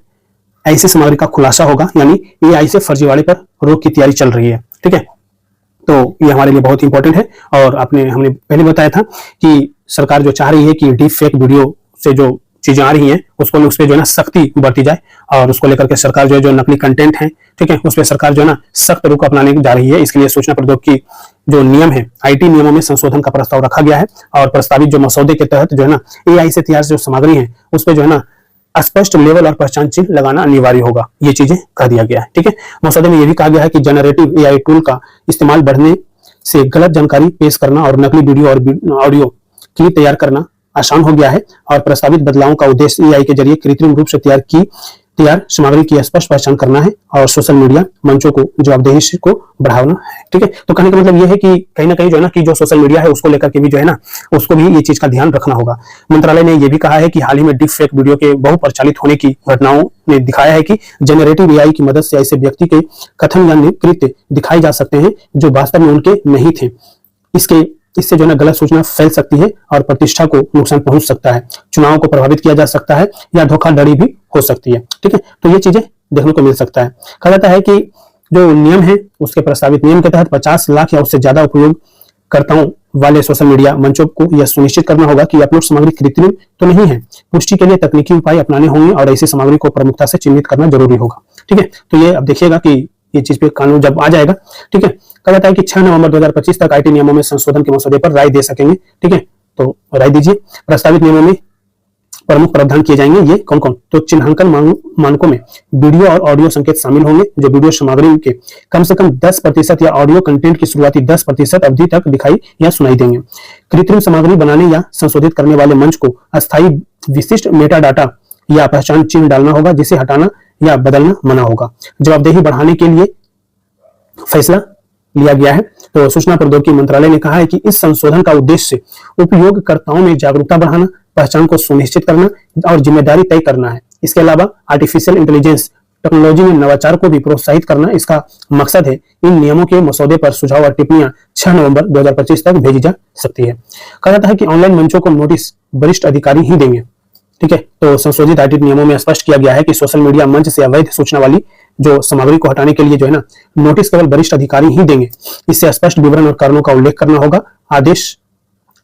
Speaker 1: ऐसी सामग्री का खुलासा होगा, यानी एआई से फर्जीवाड़े पर रोक की तैयारी चल रही है। ठीक है, तो ये हमारे लिए बहुत इंपॉर्टेंट है। और हमने पहले बताया था कि सरकार जो चाह रही है कि डीप फेक वीडियो से जो चीजें आ रही हैं उसको उस पर जो है ना सख्ती बरती जाए, और उसको लेकर के सरकार जो नकली कंटेंट है, ठीक है, उस पर सरकार जो है ना सख्त रुख अपनाने जा रही है। इसके लिए सूचना प्रौद्योगिकी जो नियम है, आईटी नियमों में संशोधन का प्रस्ताव रखा गया है, और प्रस्तावित जो मसौदे के तहत जो है ना एआई से तैयार जो सामग्री है उस पर जो है ना स्पष्ट लेवल और पहचान चिन्ह लगाना अनिवार्य होगा। ये चीजें कह दिया गया है। ठीक है, मसौदे में यह भी कहा गया है कि जनरेटिव एआई टूल का इस्तेमाल बढ़ने से गलत जानकारी पेश करना और नकली वीडियो और ऑडियो क्लिप तैयार करना आसान हो गया है, और प्रस्तावित बदलावों का उद्देश्य एआई के जरिए कृत्रिम रूप से तैयार सामग्री की स्पष्ट पहचान करना है और सोशल मीडिया मंचों को जवाबदेही को बढ़ाना है। ठीक है, तो कहने का मतलब यह है कि कहीं ना कहीं जो है ना कि जो सोशल मीडिया है उसको लेकर के भी जो है ना उसको भी ये चीज का ध्यान रखना होगा। मंत्रालय ने यह भी कहा है कि हाल ही में डीप फेक वीडियो के बहुप्रचलित होने की घटनाओं ने दिखाया है कि जनरेटिव एआई की मदद से ऐसे व्यक्ति के कथन या कृत्य दिखाए जा सकते हैं जो वास्तव में उनके नहीं थे। इससे जो है ना गलत सूचना फैल सकती है और प्रतिष्ठा को नुकसान पहुंच सकता है, चुनाव को प्रभावित किया जा सकता है, या धोखाधड़ी भी हो सकती है। ठीक है, तो ये चीजें देखने को मिल सकता है। कहा जाता है कि जो नियम है उसके प्रस्तावित नियम के तहत 50 लाख या उससे ज्यादा उपयोगकर्ताओं वाले सोशल मीडिया मंचों को यह सुनिश्चित करना होगा कि अपलोड सामग्री कृत्रिम तो नहीं है। पुष्टि के लिए तकनीकी उपाय अपनाने होंगे और ऐसी सामग्री को प्रमुखता से चिन्हित करना जरूरी होगा। ठीक है, तो ये अब देखिएगा कि ये चीज पे कानून जब आ जाएगा। ठीक है, कहा जाता है कि 6 नवंबर 2025 तक आईटी नियमों में संशोधन के मसौदे पर राय दे सकेंगे। ठीक है, तो राय दीजिए। प्रस्तावित नियमों में प्रमुख प्रावधान किए जाएंगे। ये कौन कौन? तो चिन्हांकन मानकों में वीडियो और ऑडियो संकेत शामिल होंगे जो वीडियो सामग्री के कम से कम 10% या ऑडियो कंटेंट की शुरुआती 10% अवधि तक दिखाई या सुनाई देंगे। कृत्रिम सामग्री बनाने या संशोधित करने वाले मंच को अस्थायी विशिष्ट मेटा डाटा या पहचान चिन्ह डालना होगा, जिसे हटाना या बदलना मना होगा। जवाबदेही बढ़ाने के लिए फैसला लिया गया है। तो सूचना प्रौद्योगिकी मंत्रालय ने कहा है कि इस संशोधन का उद्देश्य उपयोगकर्ताओं में जागरूकता बढ़ाना, पहचान को सुनिश्चित करना और जिम्मेदारी तय करना है। इसके अलावा आर्टिफिशियल इंटेलिजेंस टेक्नोलॉजी में नवाचार को भी प्रोत्साहित करना इसका मकसद है। इन नियमों के मसौदे पर सुझाव और टिप्पणियां 6 नवंबर 2025 तक भेजी जा सकती है। कहा जाता है कि ऑनलाइन मंचों को नोटिस वरिष्ठ अधिकारी ही देंगे। ठीक है, तो संशोधित आईटी नियमों में स्पष्ट किया गया है कि सोशल मीडिया मंच से अवैध सूचना वाली जो सामग्री को हटाने के लिए जो है ना नोटिस केवल वरिष्ठ अधिकारी ही देंगे। इससे स्पष्ट विवरण और कारणों का उल्लेख करना होगा। आदेश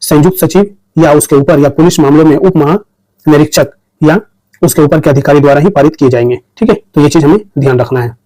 Speaker 1: संयुक्त सचिव या उसके ऊपर या पुलिस मामलों में उप महानिरीक्षक या उसके ऊपर के अधिकारी द्वारा ही पारित किए जाएंगे। ठीक है, तो ये चीज हमें ध्यान रखना है।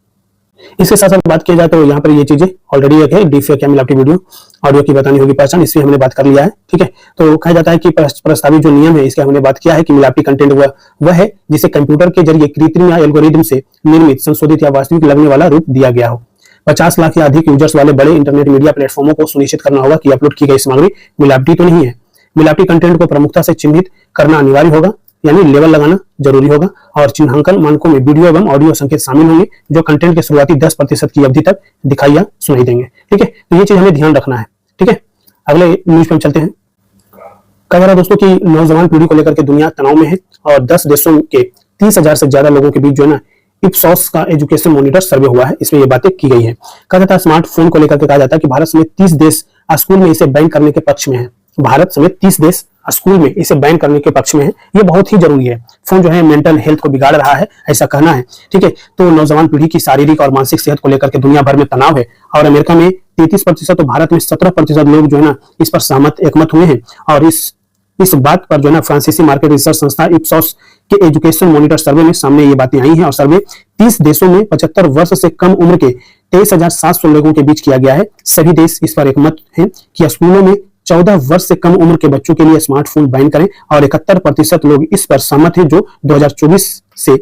Speaker 1: इसके साथ साथ बात किया जाए तो यहाँ पर ये चीजें ऑलरेडी एक है, डीप फेक या मिलावटी वीडियो ऑडियो की बतानी होगी पहचान, इसमें हमने बात कर लिया है। ठीक है, तो कहा जाता है कि प्रस्तावित जो नियम है इसके हमने बात किया है कि मिलावटी कंटेंट वह है जिसे कंप्यूटर के जरिए कृत्रिम या एल्गोरिदम से निर्मित, संशोधित या वास्तविक लगने वाला रूप दिया गया हो। 50 लाख या अधिक यूजर्स वाले बड़े इंटरनेट मीडिया प्लेटफॉर्मों को सुनिश्चित करना होगा कि अपलोड की गई सामग्री मिलावटी तो नहीं है। मिलावटी कंटेंट को प्रमुखता से चिन्हित करना अनिवार्य होगा, यानी लेवल लगाना जरूरी होगा, और चिन्हांकन मानकों में वीडियो एवं ऑडियो संकेत शामिल होंगे जो कंटेंट के शुरुआती 10% की अवधि तक दिखाई या सुनाई देंगे। ठीक है, तो ये चीज हमें ध्यान रखना है। ठीक है, अगले न्यूज पे चलते हैं। कहा जा रहा है दोस्तों कि नौजवान पीढ़ी को लेकर के दुनिया तनाव में है और 10 देशों के 30,000 से ज्यादा लोगों के बीच जो है ना इप्सॉस का एजुकेशन मॉनिटर सर्वे हुआ है, इसमें ये बातें की गई है। कहा जाता है स्मार्टफोन को लेकर के कहा जाता है कि भारत समेत 30 देश स्कूल में इसे बैन करने के पक्ष में है। भारत समेत 30 देश स्कूल में इसे बैन करने के पक्ष में है। ये बहुत ही जरूरी है। फोन जो है मेंटल हेल्थ को बिगाड़ रहा है, ऐसा कहना है। ठीक है, तो नौजवान पीढ़ी की शारीरिक और मानसिक सेहत को लेकर के दुनिया भर में तनाव है, और अमेरिका में 33% तो भारत में 17% लोग जो है ना इस पर एकमत हुए हैं। और इस बात पर जो है ना फ्रांसीसी मार्केट रिसर्च संस्था इप्सॉस के एजुकेशन मॉनिटर सर्वे में सामने ये बातें आई हैं, और सर्वे 30 देशों में 75 वर्ष से कम उम्र के 23,700 लोगों के बीच किया गया है। सभी देश इस पर एकमत हैं कि स्कूलों में 14 वर्ष से कम उम्र के बच्चों के लिए स्मार्टफोन बैन करें, और 71% लोग इस पर सहमत हैं, जो 2024 से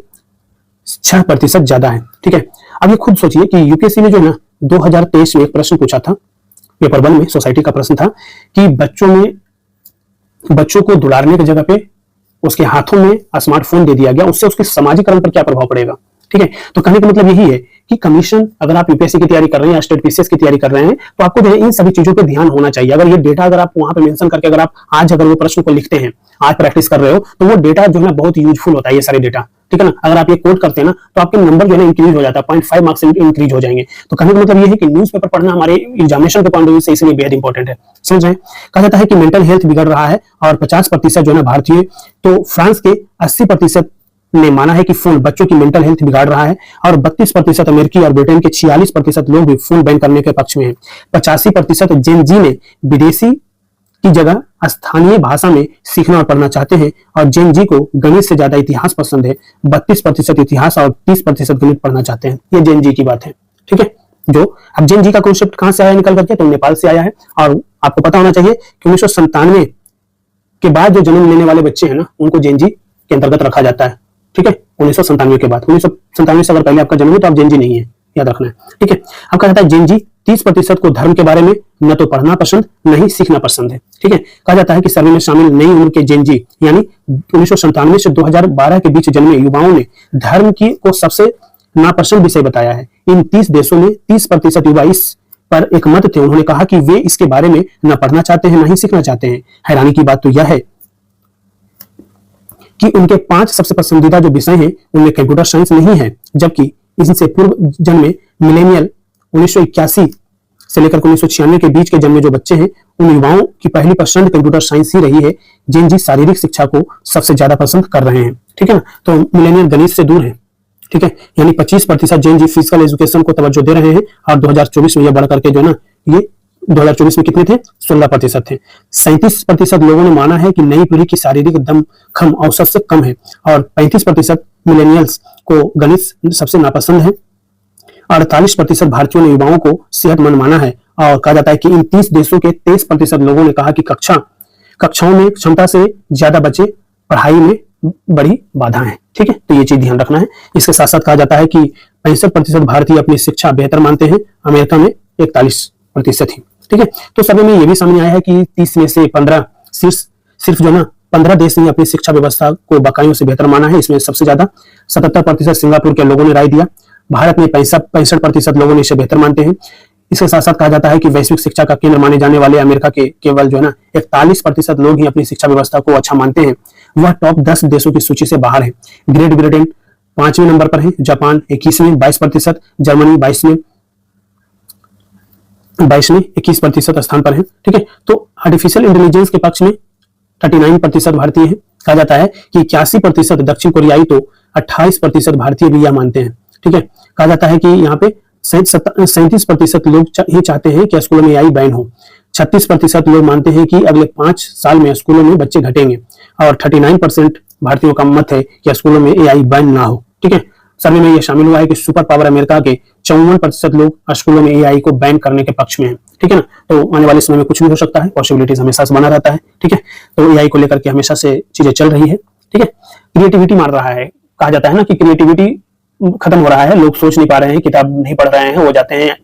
Speaker 1: 6% ज्यादा है। ठीक है, अब ये खुद सोचिए कि यूपीएससी ने जो है ना 2023 में एक प्रश्न पूछा था, पेपर 1 में सोसाइटी का प्रश्न था कि बच्चों में बच्चों को दुलारने की जगह पे उसके हाथों में स्मार्टफोन दे दिया गया, उससे उसके सामाजिकरण पर क्या प्रभाव पड़ेगा। ठीक है, तो कहने का मतलब यही है कि कमीशन, अगर आप यूपीएससी की तैयारी कर रहे हैं या स्टेट पीसीएस की तैयारी कर रहे हैं, तो आपको जो है इन सभी चीजों पे ध्यान होना चाहिए। अगर ये डेटा अगर आप वहां पे मेंशन करके अगर आप आज अगर वो प्रश्न को लिखते हैं, आज प्रैक्टिस कर रहे हो, तो वो डेटा जो है ना बहुत यूजफुल होता है, ये सारे डेटा। ठीक है ना, अगर आप ये कोट करते हैं ना, तो आपके नंबर जो है ना इंक्रीज हो जाता है, 0.5 मार्क्स इंक्रीज हो जाएंगे। तो कहने का मतलब ये है कि न्यूज़पेपर पढ़ना हमारे एग्जामिनेशन के पॉइंट ऑफ व्यू से इसलिए बेहद इंपॉर्टेंट है। समझ रहे हैं, कहा जाता है कि मेंटल हेल्थ बिगड़ रहा है और 50% जो है ना भारतीय, तो फ्रांस के 80% ने माना है कि फोन बच्चों की मेंटल हेल्थ बिगाड़ रहा है, और 32% अमेरिकी और ब्रिटेन के 46% लोग भी फोन बैन करने के पक्ष में हैं। 85% जेन जी ने विदेशी की जगह स्थानीय भाषा में सीखना और पढ़ना चाहते हैं, और जेन जी को गणित से ज्यादा इतिहास पसंद है। 32% इतिहास और 30% गणित पढ़ना चाहते हैं। ये जेन जी की बात है। ठीक है, जो अब जेन जी का कॉन्सेप्ट कहां से आया निकल करके, तो नेपाल से आया है। और आपको पता होना चाहिए कि 1997 के बाद जो जन्म लेने वाले बच्चे हैं ना, उनको जेन जी के अंतर्गत रखा जाता है। ठीक है, 1997 के बाद, 1997 से अगर पहले आपका जन्म है तो आप जेन जी नहीं है, याद रखना है। ठीक है, अब कहा जाता है जेन जी 30% को धर्म के बारे में न तो पढ़ना पसंद, न ही सीखना पसंद है। ठीक है, कहा जाता है कि सर्वे में शामिल नई उम्र के जेन जी यानी 1997 से 2012 के बीच जन्मे युवाओं ने धर्म की को सबसे नापसंद विषय बताया है। इन 30 देशों में 30% युवा इस पर एक मत थे। उन्होंने कहा कि वे इसके बारे में न पढ़ना चाहते हैं, न ही सीखना चाहते हैं। हैरानी की बात तो यह है कि उनके 5 सबसे पसंदीदा जो विषय हैं उनमें कंप्यूटर साइंस नहीं है, जबकि इनसे पूर्व जन्मे मिलेनियल 1981 से लेकर 1996 के बीच के जन्मे जो बच्चे हैं, उन युवाओं की पहली पसंद कंप्यूटर साइंस ही रही है। जेन जी शारीरिक शिक्षा को सबसे ज्यादा पसंद कर रहे हैं। ठीक है ना, तो मिलेनियल गणित से दूर है। ठीक है, यानी 25% जेन जी फिजिकल एजुकेशन को तवज्जो दे रहे हैं, और 2024 में यह बढ़ करके जो है ना, ये 2024 में कितने थे, 16% थे। 37% लोगों ने माना है कि नई पीढ़ी की शारीरिक दमखम औसत से कम है, और 35% मिलेनियल्स को गणित सबसे नापसंद है। 48% भारतीयों ने युवाओं को सेहतमंद माना है, और कहा जाता है कि इन 30 देशों के 23% लोगों ने कहा कि कक्षाओं में क्षमता से ज्यादा बच्चे पढ़ाई में बड़ी बाधा है। ठीक है, तो ये चीज ध्यान रखना है। इसके साथ साथ कहा जाता है कि 65% भारतीय अपनी शिक्षा बेहतर मानते हैं, अमेरिका में 41% ही। ठीक है, तो सर्वे में यह भी सामने आया है कि 30 में से 15 सिर्फ जो ना 15 देश ने अपनी शिक्षा व्यवस्था को बाकायों से बेहतर माना है। इसमें सबसे ज्यादा 77% सिंगापुर के लोगों ने राय दिया। भारत में 65% लोगों ने इसे बेहतर मानते हैं। इसके साथ साथ कहा जाता है कि वैश्विक शिक्षा का केंद्र माने जाने वाले अमेरिका के केवल जो है ना 41% लोग ही अपनी शिक्षा व्यवस्था को अच्छा मानते हैं। वह टॉप 10 देशों की सूची से बाहर है। ग्रेट ब्रिटेन 5वें नंबर पर है, जापान 21वें 22%, जर्मनी 22वें 21% स्थान पर है। ठीक है, तो आर्टिफिशियल इंटेलिजेंस के पक्ष में 39% भारतीय है। कहा जाता है कि 81% दक्षिण कोरियाई, तो 28% भारतीय भी यह मानते हैं। ठीक है, कहा जाता है कि यहाँ पे 37% लोग ही चाहते हैं कि स्कूलों में एआई बैन हो। 36% लोग मानते हैं कि अगले 5 साल में स्कूलों में बच्चे घटेंगे, और 39% भारतीयों का मत है कि स्कूलों में एआई बैन ना हो। ठीक है, सर्वे में यह शामिल हुआ है कि सुपर पावर अमेरिका के 54% लोग स्कूलों में एआई को बैन करने के पक्ष में हैं। ठीक है ना, तो आने वाले समय में कुछ भी हो सकता है, पॉसिबिलिटीज हमेशा से बना रहता है। ठीक है, तो एआई को लेकर के हमेशा से चीजें चल रही है। ठीक है, क्रिएटिविटी मार रहा है। कहा जाता है ना कि क्रिएटिविटी खत्म हो रहा है, लोग सोच नहीं पा रहे हैं, किताब नहीं पढ़ रहे हैं, वो जाते हैं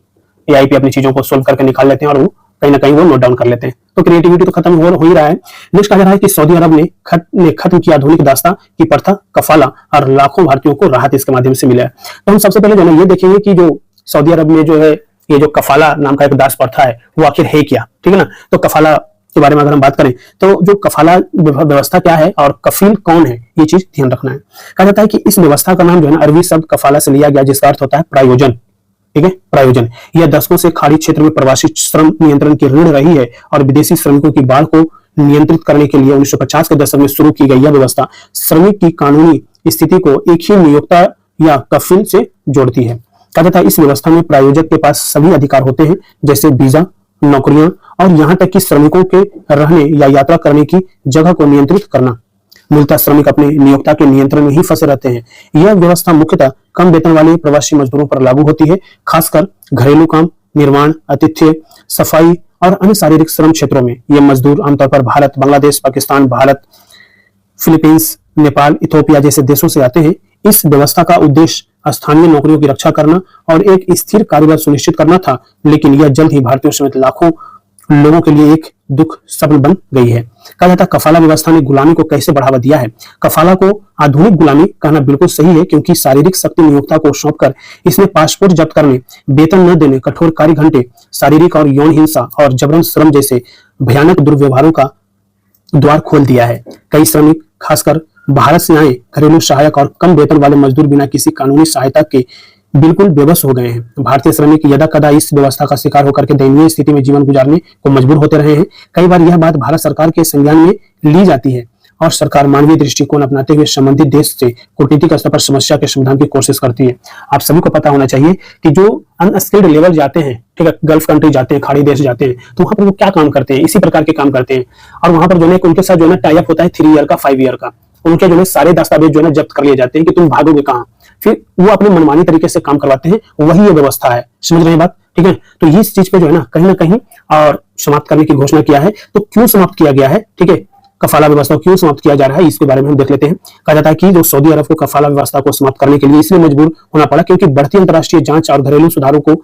Speaker 1: एआई पे अपनी चीजों को सोल्व करके निकाल लेते हैं, और वो कहीं ना कहीं वो नोट डाउन कर लेते हैं। तो क्रिएटिविटी तो खत्म हो ही रहा है। नेक्स्ट कहा जा रहा है कि सऊदी अरब ने खत्म किया आधुनिक दास्तां की प्रथा कफाला, और लाखों भारतीयों को राहत इसके माध्यम से मिला है। तो हम सबसे पहले जो है ये देखेंगे कि जो सऊदी अरब में जो है ये जो कफाला नाम का एक दास प्रथा है, वो आखिर है क्या। ठीक है ना, तो कफाला के बारे में अगर हम बात करें तो जो कफाला व्यवस्था क्या है और कफील कौन है, ये चीज ध्यान रखना है। कहा जाता है कि इस व्यवस्था का नाम जो है ना अरबी शब्द कफाला से लिया गया, जिसका अर्थ होता है प्रायोजन। ठीक है, प्रायोजन। यह दशकों से खाड़ी क्षेत्र में प्रवासी श्रम नियंत्रण की ऋण रही है, और विदेशी श्रमिकों की बाढ़ को नियंत्रित करने के लिए 1950 के दशक में शुरू की गई यह व्यवस्था श्रमिक की कानूनी स्थिति को एक ही नियोक्ता या कफील से जोड़ती है। कहा जाता है इस व्यवस्था में प्रायोजक के पास सभी अधिकार होते हैं, जैसे वीजा, नौकरियां, और यहां तक कि श्रमिकों के रहने या यात्रा करने की जगह को नियंत्रित करना। मूलतः श्रमिक अपने नियोक्ता के नियंत्रण में ही फंसे रहते हैं। यह व्यवस्था मुख्यतः कम वेतन वाले प्रवासी मजदूरों पर लागू होती है, खासकर घरेलू काम, निर्माण, आतिथ्य, सफाई और अन्य शारीरिक श्रम क्षेत्रों में। ये मजदूर आमतौर पर भारत, बांग्लादेश, पाकिस्तान, भारत, फिलीपींस, नेपाल, इथियोपिया जैसे देशों से आते हैं। इस व्यवस्था का उद्देश्य स्थानीय नौकरियों की रक्षा करना और एक स्थिर कारोबार सुनिश्चित करना था, लेकिन यह जल्द ही भारतीयों समेत लाखों लोगों के लिए एक दुख स्वप्न बन गई है। कहा जाता है कफाला व्यवस्था ने गुलामी को कैसे बढ़ावा दिया है। कफाला को आधुनिक गुलामी कहना बिल्कुल सही है, क्योंकि शारीरिक शक्ति नियोक्ता को सौंपकर इसने पासपोर्ट जब्त करने, वेतन न देने, कठोर कार्य घंटे, शारीरिक और यौन हिंसा और जबरन श्रम जैसे भयानक दुर्व्यवहारों का द्वार खोल दिया है। कई श्रमिक, खासकर भारत से आए घरेलू सहायक और कम वेतन वाले मजदूर बिना किसी कानूनी सहायता के बिल्कुल बेबस हो गए हैं। भारतीय श्रमिक यदा कदा इस व्यवस्था का शिकार होकर के दयनीय स्थिति में जीवन गुजारने को मजबूर होते रहे हैं। कई बार यह बात भारत सरकार के संज्ञान में ली जाती है और सरकार मानवीय दृष्टिकोण अपनाते हुए संबंधित देश से कूटनीतिक स्तर पर समस्या के समाधान की कोशिश करती है। आप सभी को पता होना चाहिए कि जो अनस्किल्ड लेबर जाते हैं, ठीक है, गल्फ कंट्री जाते हैं, खाड़ी देश जाते हैं, तो वहां पर वो क्या काम करते हैं, इसी प्रकार के काम करते हैं। और वहां पर जो है उनके साथ जो है टाई अप होता है 3 ईयर का, 5 ईयर का। उनके जो है सारे दस्तावेज जो है जब्त कर लिए जाते हैं कि तुम भागोगे कहाँ। फिर वो अपने मनमानी तरीके से काम करवाते हैं। वही ये व्यवस्था है, समझ रहे हैं बात, ठीक है। तो इस चीज पे जो है ना कहीं और समाप्त करने की घोषणा किया है। तो क्यों समाप्त किया गया है, ठीक है, कफाला व्यवस्था को क्यों समाप्त किया जा रहा है, इसके बारे में हम देख लेते हैं। कहा जाता है कि जो सऊदी अरब को कफाला व्यवस्था को समाप्त करने के लिए इसलिए मजबूर होना पड़ा क्योंकि बढ़ती अंतर्राष्ट्रीय जांच और घरेलू सुधारों को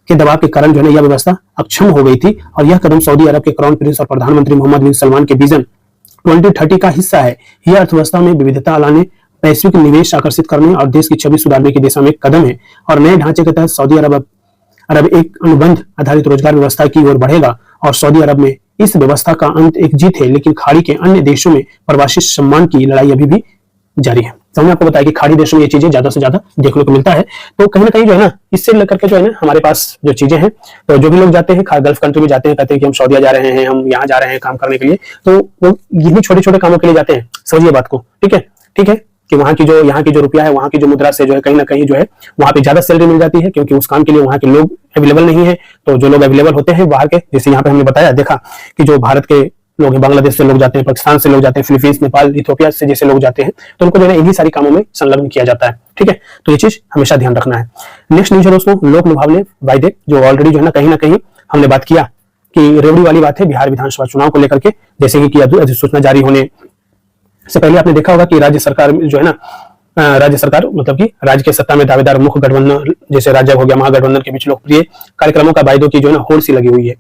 Speaker 1: के दबाव के कारण जो है यह व्यवस्था अक्षम हो गई थी। और यह कदम सऊदी अरब के क्राउन प्रिंस और प्रधानमंत्री मोहम्मद बिन सलमान के विजन 2030 का हिस्सा है। यह अर्थव्यवस्था में विविधता लाने, वैश्विक निवेश आकर्षित करने और देश की छवि सुधारने की दिशा में एक कदम है। और नए ढांचे के तहत सऊदी अरब एक अनुबंध आधारित रोजगार व्यवस्था की ओर बढ़ेगा। और सऊदी अरब में इस व्यवस्था का अंत एक जीत है, लेकिन खाड़ी के अन्य देशों में प्रवासी सम्मान की लड़ाई अभी भी जारी है। तो हमने आपको बताया कि खाड़ी देशों में ये चीजें ज्यादा से ज्यादा देखने को मिलता है। तो कहीं ना कहीं जो है ना इससे लेकर के जो है ना हमारे पास जो चीजें हैं, तो जो भी लोग जाते हैं गल्फ कंट्री में जाते हैं, कहते हैं कि हम सऊदीया जा रहे हैं, हम यहाँ जा रहे हैं काम करने के लिए, तो वो यही छोटे छोटे कामों के लिए जाते हैं। समझिए बात को, ठीक है, ठीक है, कि वहां की जो यहाँ की जो रुपया है, वहां की जो मुद्रा से जो है कहीं ना कहीं जो है वहां पे ज्यादा सैलरी मिल जाती है, क्योंकि उस काम के लिए वहां के लोग अवेलेबल नहीं है। तो जो लोग अवेलेबल होते हैं बाहर के, जैसे यहाँ पे हमने बताया देखा कि जो भारत के लोग हैं, बांग्लादेश से लोग जाते हैं, पाकिस्तान से लोग जाते हैं, फिलीपींस, नेपाल, इथियोपिया से जैसे लोग जाते हैं, तो उनको जो है इन्हीं सारी कामों में संलग्न किया जाता है, ठीक है। तो ये चीज हमेशा ध्यान रखना है। नेक्स्ट न्यूज है दोस्तों, लोक लुभावने वायदे, जो ऑलरेडी जो है ना कहीं हमने बात किया कि रेवड़ी वाली बात है बिहार विधानसभा चुनाव को लेकर के। जैसे कि अधिसूचना जारी होने से पहले आपने देखा होगा कि राज्य सरकार जो है ना, राज्य सरकार मतलब कि राज्य के सत्ता में दावेदार मुख्य गठबंधन जैसे राज्य हो गया, महागठबंधन के बीच लोकप्रिय कार्यक्रमों का वायदों की जो है ना होड़ सी लगी हुई है।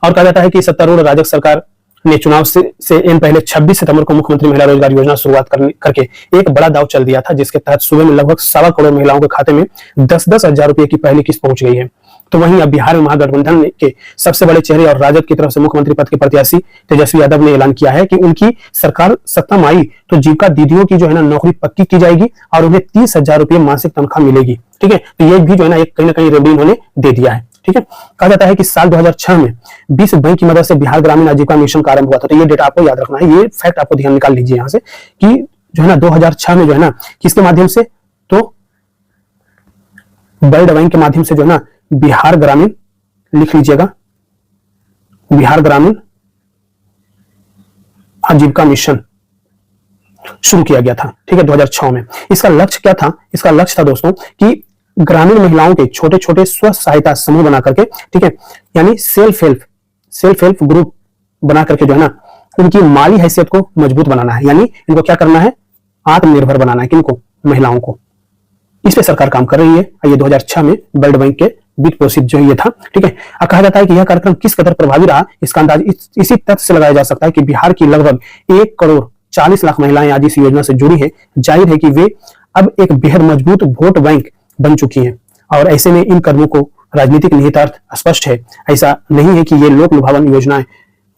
Speaker 1: और कहा जाता है कि सत्तारूढ़ राजग सरकार ने चुनाव से इन पहले 26 सितंबर को मुख्यमंत्री महिला रोजगार योजना शुरुआत करके एक बड़ा दाव चल दिया था, जिसके तहत सूबे में लगभग 1.25 करोड़ महिलाओं के खाते में 10-10 हजार रुपए की पहली किस्त पहुंच गई है। तो वहीं अब बिहार में महागठबंधन के सबसे बड़े चेहरे और राजद की तरफ से मुख्यमंत्री पद के प्रत्याशी तेजस्वी यादव ने ऐलान किया है कि उनकी सरकार सत्ता में आई तो जीविका दीदियों की जो है ना नौकरी पक्की की जाएगी और उन्हें 30 हजार रुपये मासिक तनख्वाह मिलेगी, ठीक है। तो ये भी जो है ना एक कहीं ना कहीं रेवड़ी उन्होंने दे दिया है, ठीक है। कहा जाता है कि साल 2006 में 20 बैंक की मदद से बिहार ग्रामीण आजीविका मिशन का आरंभ हुआ था। तो ये डेटा आपको याद रखना है, ये फैक्ट आपको ध्यान निकाल लीजिए यहाँ से कि जो है ना 2006 में जो है ना किसके माध्यम से, तो वर्ल्ड बैंक के माध्यम से जो है ना बिहार ग्रामीण, लिख लीजिएगा, बिहार ग्रामीण आजीविका मिशन शुरू किया गया था, ठीक है, 2006 में। इसका लक्ष्य क्या था? इसका लक्ष्य था दोस्तों कि ग्रामीण महिलाओं के छोटे छोटे स्व सहायता समूह बना करके, ठीक है, यानी सेल्फ हेल्प ग्रुप बना करके जो है ना उनकी माली हैसियत को मजबूत बनाना है। यानी इनको क्या करना है? आत्मनिर्भर बनाना है। किनको? महिलाओं को। इस पे सरकार काम कर रही है। ये 2006 में वर्ल्ड बैंक के वित्त पोषित जो ये था, ठीक है। कहा जाता है कि यह कार्यक्रम किस कदर प्रभावी रहा, इसका अंदाज इसी तथ्य से लगाया जा सकता है कि बिहार की लगभग 1,40,00,000 महिलाएं आज इस योजना से जुड़ी है। जाहिर है कि वे अब एक बेहद मजबूत वोट बैंक बन चुकी हैं और ऐसे में इन कदमों को राजनीतिक निहितार्थ स्पष्ट है। ऐसा नहीं है कि ये लोक लुभावन योजनाएं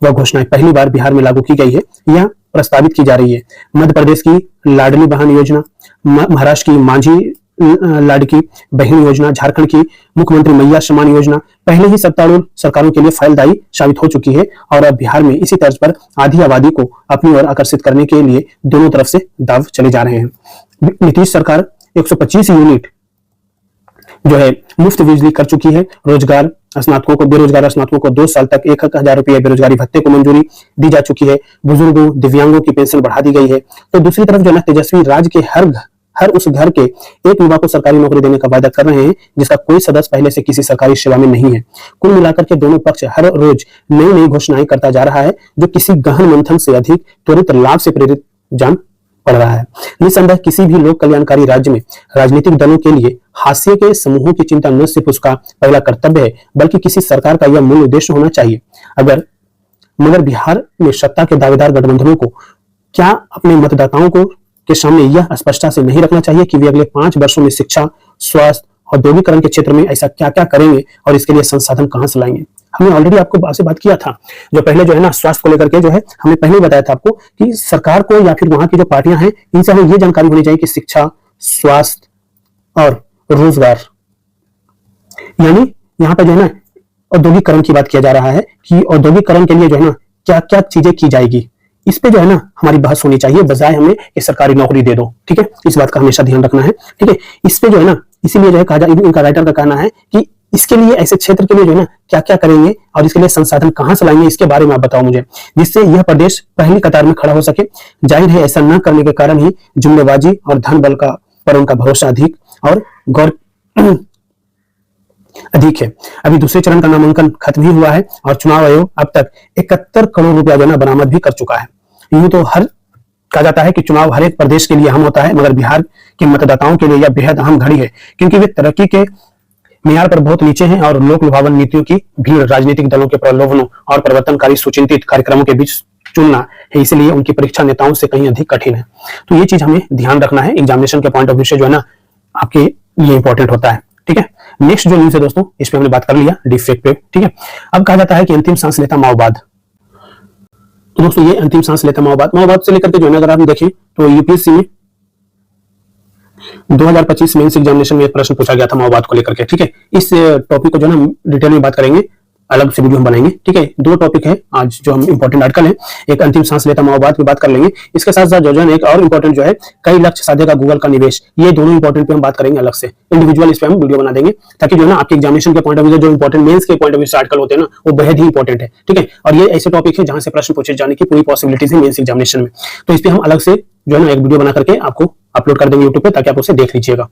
Speaker 1: व घोषणाएं पहली बार बिहार में लागू की गई है, यह प्रस्तावित की जा रही है। मध्य प्रदेश की लाडली बहन योजना, महाराष्ट्र की मांझी लाडकी बहन योजना, झारखंड की मुख्यमंत्री मैया सम्मान योजना पहले ही सत्तारूढ़ सरकारों के लिए फलदायी साबित हो चुकी है और अब बिहार में इसी तर्ज पर आधी आबादी को अपनी ओर आकर्षित करने के लिए दोनों तरफ से दाव चले जा रहे हैं। नीतीश सरकार 125 यूनिट जो है मुफ्त बिजली कर चुकी है। रोजगार स्नातकों को, बेरोजगार स्नातकों को 2 साल तक 1,000 रुपये बेरोजगारी भत्ते को मंजूरी दी जा चुकी है। बुजुर्गों, दिव्यांगों की पेंशन बढ़ा दी गई है। तो दूसरी तरफ जो है तेजस्वी राज्य के हर उस घर के एक युवा को सरकारी नौकरी देने का वायदा कर रहे हैं जिसका कोई सदस्य पहले से किसी सरकारी सेवा में नहीं है। कुल मिलाकर के दोनों पक्ष हर रोज नई नई घोषणाएं करता जा रहा है जो किसी गहन मंथन से अधिक त्वरित लाभ से प्रेरित जान पड़ रहा है। निसंदेह किसी भी लोक कल्याणकारी राज्य में राजनीतिक दलों के लिए हाशिए के समूहों की चिंता न सिर्फ उसका पहला कर्तव्य है बल्कि किसी सरकार का यह मूल उद्देश्य होना चाहिए। अगर मगर बिहार में सत्ता के दावेदार गठबंधनों को क्या अपने मतदाताओं को के सामने यह स्पष्टता से नहीं रखना चाहिए कि वे अगले 5 वर्षों में शिक्षा, स्वास्थ्य, औद्योगिकरण के क्षेत्र में ऐसा क्या क्या करेंगे और इसके लिए संसाधन कहां से लाएंगे? हमने ऑलरेडी आपको आपसे बात किया था, जो पहले जो है ना स्वास्थ्य को लेकर के जो है हमने पहले ही बताया था आपको कि सरकार को या फिर वहां की जो पार्टियां हैं इनसे हमें ये जानकारी होनी चाहिए कि शिक्षा, स्वास्थ्य और रोजगार, यानी यहाँ पर जो है ना औद्योगिकरण की बात किया जा रहा है कि औद्योगिकरण के लिए जो है ना क्या क्या चीजें की जाएगी, इस पे जो है ना हमारी बहस होनी चाहिए, बजाय हमें ये सरकारी नौकरी दे दो। ठीक है, इस बात का हमेशा ध्यान रखना है। ठीक है, इस पे जो है ना इसीलिए जो है कहा इनका राइटर का कहना है कि इसके लिए ऐसे क्षेत्र के लिए जो है ना क्या क्या करेंगे और इसके लिए संसाधन कहां से लाएंगे, इसके बारे में आप बताओ मुझे, जिससे यह प्रदेश पहली कतार में खड़ा हो सके। जाहिर है ऐसा न करने के कारण ही जुम्मेबाजी और धन बल का पर उनका भरोसा अधिक और गौर अधिक है। अभी दूसरे चरण का नामांकन खत्म ही हुआ है और चुनाव आयोग अब तक 71 करोड़ रुपया जो है बरामद भी कर चुका है। यूं तो कहा जाता है कि चुनाव हर एक प्रदेश के लिए अहम होता है, मगर बिहार के मतदाताओं के लिए यह बेहद अहम घड़ी है, क्योंकि वे तरक्की के मियार पर बहुत नीचे हैं और लोक लुभावन नीतियों की भीड़, राजनीतिक दलों के प्रलोभनों और परिवर्तनकारी सुचिंतित कार्यक्रमों के बीच चुनना है, इसलिए उनकी परीक्षा नेताओं से कहीं अधिक कठिन है। तो ये चीज हमें ध्यान रखना है, एग्जामिनेशन के पॉइंट ऑफ व्यू से जो है ना आपके लिए इंपॉर्टेंट होता है। ठीक है, नेक्स्ट जो न्यूज है दोस्तों, इस पे हमने बात कर लिया डिफेक्ट पे। ठीक है, अब कहा जाता है कि अंतिम सांस लेता माओवाद। तो दोस्तों ये अंतिम सांस लेता माओवाद से लेकर के जो है अगर आप देखें तो यूपीएससी में 2025 मेंस एग्जामिनेशन में एक प्रश्न पूछा गया था माओवाद को लेकर के। ठीक है, इस टॉपिक को जो है ना डिटेल में बात करेंगे, अलग से वीडियो हम बनाएंगे। ठीक है, 2 टॉपिक है आज जो हम इंपॉर्टेंट आर्टिकल है, एक अंतिम सांस लेता माओवाद की बात कर लेंगे, इसके साथ साथ जो है एक और इंपॉर्टेंट जो है कई लक्ष्य साधेगा गूगल का निवेश, ये दोनों इंपॉर्टेंट पे हम बात करेंगे अलग से, इंडिविजुअल इस पे हम वीडियो बना देंगे, ताकि जो है ना आपके एग्जामिनेशन के पॉइंट ऑफ व्यू जो इंपॉर्टेंट मेंस के पॉइंट ऑफ व्यू से आर्टिकल होते हैं ना वो बेहद ही इंपॉर्टेंट है। ठीक है, और ये ऐसे टॉपिक है जहां से प्रश्न पूछे जाने की पूरी पॉसिबिलिटीज है मेंस एग्जामिनेशन में, तो इस पे हम अलग से जो है ना एक वीडियो बना करके आपको अपलोड कर देंगे यूट्यूब पे, ताकि आप उसे देख लीजिएगा।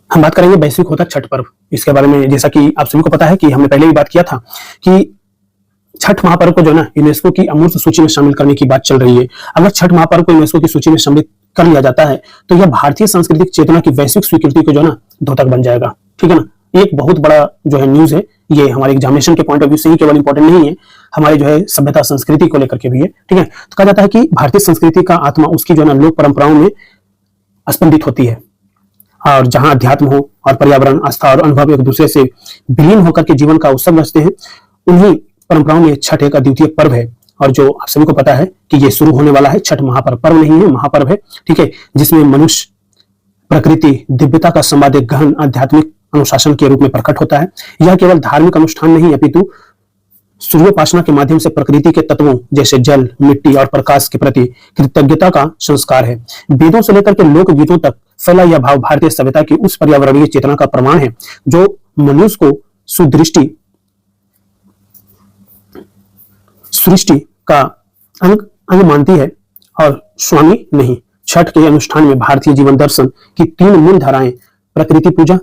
Speaker 1: हम बात करेंगे वैश्विक होता छठ पर्व, इसके बारे में जैसा कि आप सभी को पता है कि हमने पहले भी बात किया था कि छठ महापर्व को जो है ना यूनेस्को की अमूर्त सूची में शामिल करने की बात चल रही है। अगर छठ महापर्व को यूनेस्को की सूची में शामिल कर लिया जाता है तो यह भारतीय सांस्कृतिक चेतना की वैश्विक स्वीकृति को जो है ना द्योतक बन जाएगा। ठीक है ना, एक बहुत बड़ा जो है न्यूज है, ये हमारे एग्जामिनेशन के पॉइंट ऑफ व्यू से ही केवल इंपॉर्टेंट नहीं है, हमारे जो है सभ्यता संस्कृति को लेकर के भी है। ठीक है, तो कहा जाता है कि भारतीय संस्कृति का आत्मा उसकी जो है ना लोक परंपराओं में स्पंदित होती है, और जहां अध्यात्म हो और पर्यावरण, आस्था और अनुभव एक दूसरे से विलीन होकर के जीवन का उत्सव रचते हैं, उन्हीं परंपराओं में छठ एक अद्वितीय पर्व है। और जो आप सभी को पता है कि ये शुरू होने वाला है, छठ महापर्व, पर्व नहीं है महापर्व है। ठीक है, जिसमें मनुष्य प्रकृति दिव्यता का संवाद एक गहन आध्यात्मिक अनुशासन के रूप में प्रकट होता है। यह केवल धार्मिक अनुष्ठान नहीं अपितु सूर्योपासना के माध्यम से प्रकृति के तत्वों जैसे जल, मिट्टी और प्रकाश के प्रति कृतज्ञता का संस्कार है। वेदों से लेकर के लोक गीतों तक फैला यह भाव भारतीय सभ्यता की उस पर्यावरणीय चेतना का प्रमाण है जो मनुष्य को सृष्टि का अंग मानती है और स्वामी नहीं। छठ के अनुष्ठान में भारतीय जीवन दर्शन की 3 मूल धाराएं प्रकृति पूजा,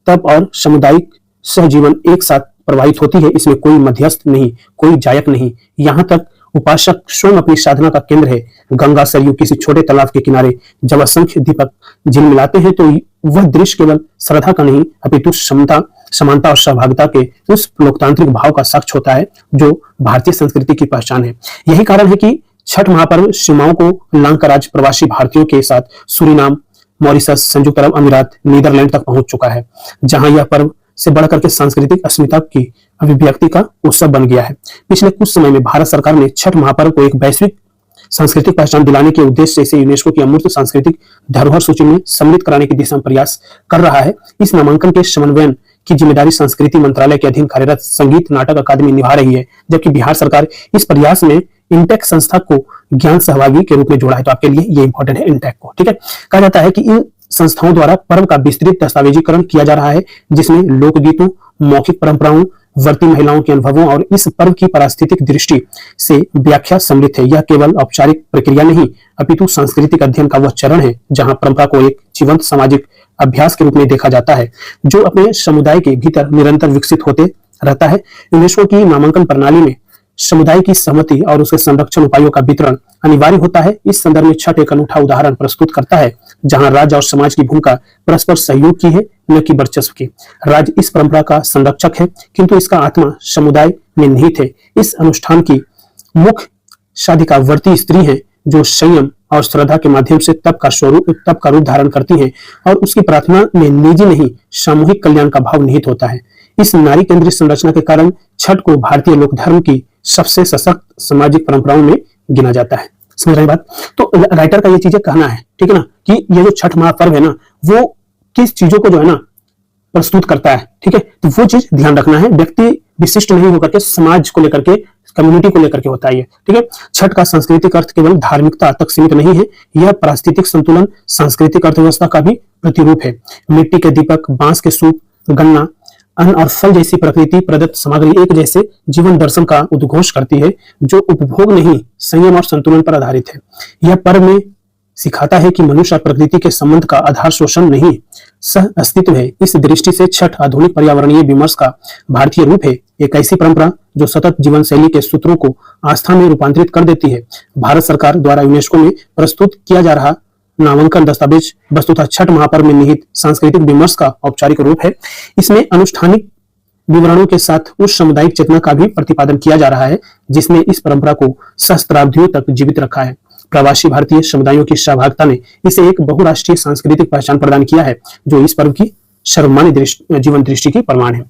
Speaker 1: तप और सामुदायिक सहजीवन एक साथ प्रवाहित होती है। इसमें कोई मध्यस्थ नहीं, कोई जायक नहीं, यहाँ तक उपासक स्वयं अपनी साधना का केंद्र है। गंगा सरयू किसी छोटे तालाब के किनारे जब असंख्य दीपक झिलमिलाते हैं तो वह दृश्य केवल श्रद्धा का नहीं अपितु समता, समानता और सहभागिता के उस लोकतांत्रिक भाव का साक्ष्य होता है जो भारतीय संस्कृति की पहचान है। यही कारण है कि छठ महापर्व सीमाओं को लांघकर आज प्रवासी भारतीयों के साथ सूरीनाम, मॉरिशस, संयुक्त अरब अमीरात, नीदरलैंड तक पहुंच चुका है, जहां यह पर्व से बढ़कर के सांस्कृतिक अस्मिता की अभिव्यक्ति का उत्सव बन गया है। पिछले कुछ समय में भारत सरकार ने छठ महापर्व को एक वैश्विक सांस्कृतिक पहचान दिलाने के उद्देश्य से इसे यूनेस्को की अमूर्त सांस्कृतिक धरोहर सूची में सम्मिलित कराने की दिशा में प्रयास कर रहा है। इस नामांकन के समन्वयन की जिम्मेदारी संस्कृति मंत्रालय के अधीन कार्यरत संगीत नाटक अकादमी निभा रही है, जबकि बिहार सरकार इस प्रयास में इंटेक संस्था को ज्ञान सहभागी के रूप में जोड़ा है। तो आपके लिए ये इंपॉर्टेंट है इंटेक को। ठीक है, कहा जाता है कि इन संस्थाओं द्वारा पर्व का विस्तृत दस्तावेजीकरण किया जा रहा है, जिसमें लोकगीतों, मौखिक परंपराओं, व्रती महिलाओं के अनुभवों और इस पर्व की पारिस्थितिक दृष्टि से व्याख्या सम्मिलित है। यह केवल औपचारिक प्रक्रिया नहीं अपितु सांस्कृतिक अध्ययन का वह चरण है जहां परंपरा को एक जीवंत सामाजिक अभ्यास के रूप में देखा जाता है जो अपने समुदाय के भीतर निरंतर विकसित होते रहता है। यूनेस्को की नामांकन प्रणाली में समुदाय की सहमति और उसके संरक्षण उपायों का वितरण अनिवार्य होता है। इस संदर्भ में छठ एक अनूठा उदाहरण प्रस्तुत करता है जहां राज्य और समाज की भूमिका परस्पर सहयोग की है, न कि वर्चस्व की। राज्य इस परंपरा का संरक्षक है, किंतु इसका आत्मा समुदाय में निहित है। इस अनुष्ठान की मुख्य साधिकावर्ती स्त्री है, जो संयम और श्रद्धा के माध्यम से तप का रूप धारण करती है और उसकी प्रार्थना में निजी नहीं सामूहिक कल्याण का भाव निहित होता है। इस नारी केंद्रित संरचना के कारण छठ को भारतीय लोक धर्म की सबसे सशक्त सामाजिक परंपराओं में गिना जाता है। समझ रहे बात? तो राइटर का ये चीजें कहना है, ठीक है ना, कि ये जो छठ महापर्व है ना, वो किस चीजों को जो है ना प्रस्तुत करता है, ठीक है। तो वो चीज ध्यान रखना है, व्यक्ति विशिष्ट नहीं होकर के समाज को लेकर के, कम्युनिटी को लेकर के होता है ये, ठीक है। छठ का सांस्कृतिक अर्थ केवल धार्मिकता तक सीमित नहीं है, यह पारिस्थितिक संतुलन, सांस्कृतिक अर्थव्यवस्था का भी प्रतिरूप है। मिट्टी के दीपक, बांस के सूप, गन्ना, अन्न और फल जैसी प्रकृति प्रदत्त सामग्री एक जैसे जीवन दर्शन का उद्घोष करती है, जो उपभोग नहीं संयम और संतुलन पर आधारित है। यह पर्व में सिखाता है कि मनुष्य और प्रकृति के संबंध का आधार शोषण नहीं, सह अस्तित्व है। इस दृष्टि से छठ आधुनिक पर्यावरणीय विमर्श का भारतीय रूप है, एक ऐसी परंपरा जो सतत जीवन शैली के सूत्रों को आस्था में रूपांतरित कर देती है। भारत सरकार द्वारा यूनेस्को में प्रस्तुत किया जा रहा नामांकन दस्तावेज वस्तुतः छठ महापर्व में निहित सांस्कृतिक विमर्श का औपचारिक रूप है। इसमें अनुष्ठानिक विवरणों के साथ उस सामुदायिक चेतना का भी प्रतिपादन किया जा रहा है जिसने इस परंपरा को सहस्त्राब्दियों तक जीवित रखा है। प्रवासी भारतीय समुदायों की सहभागिता ने इसे एक बहुराष्ट्रीय सांस्कृतिक पहचान प्रदान किया है, जो इस पर्व की सर्वमान्य जीवन दृष्टि की प्रमाण है।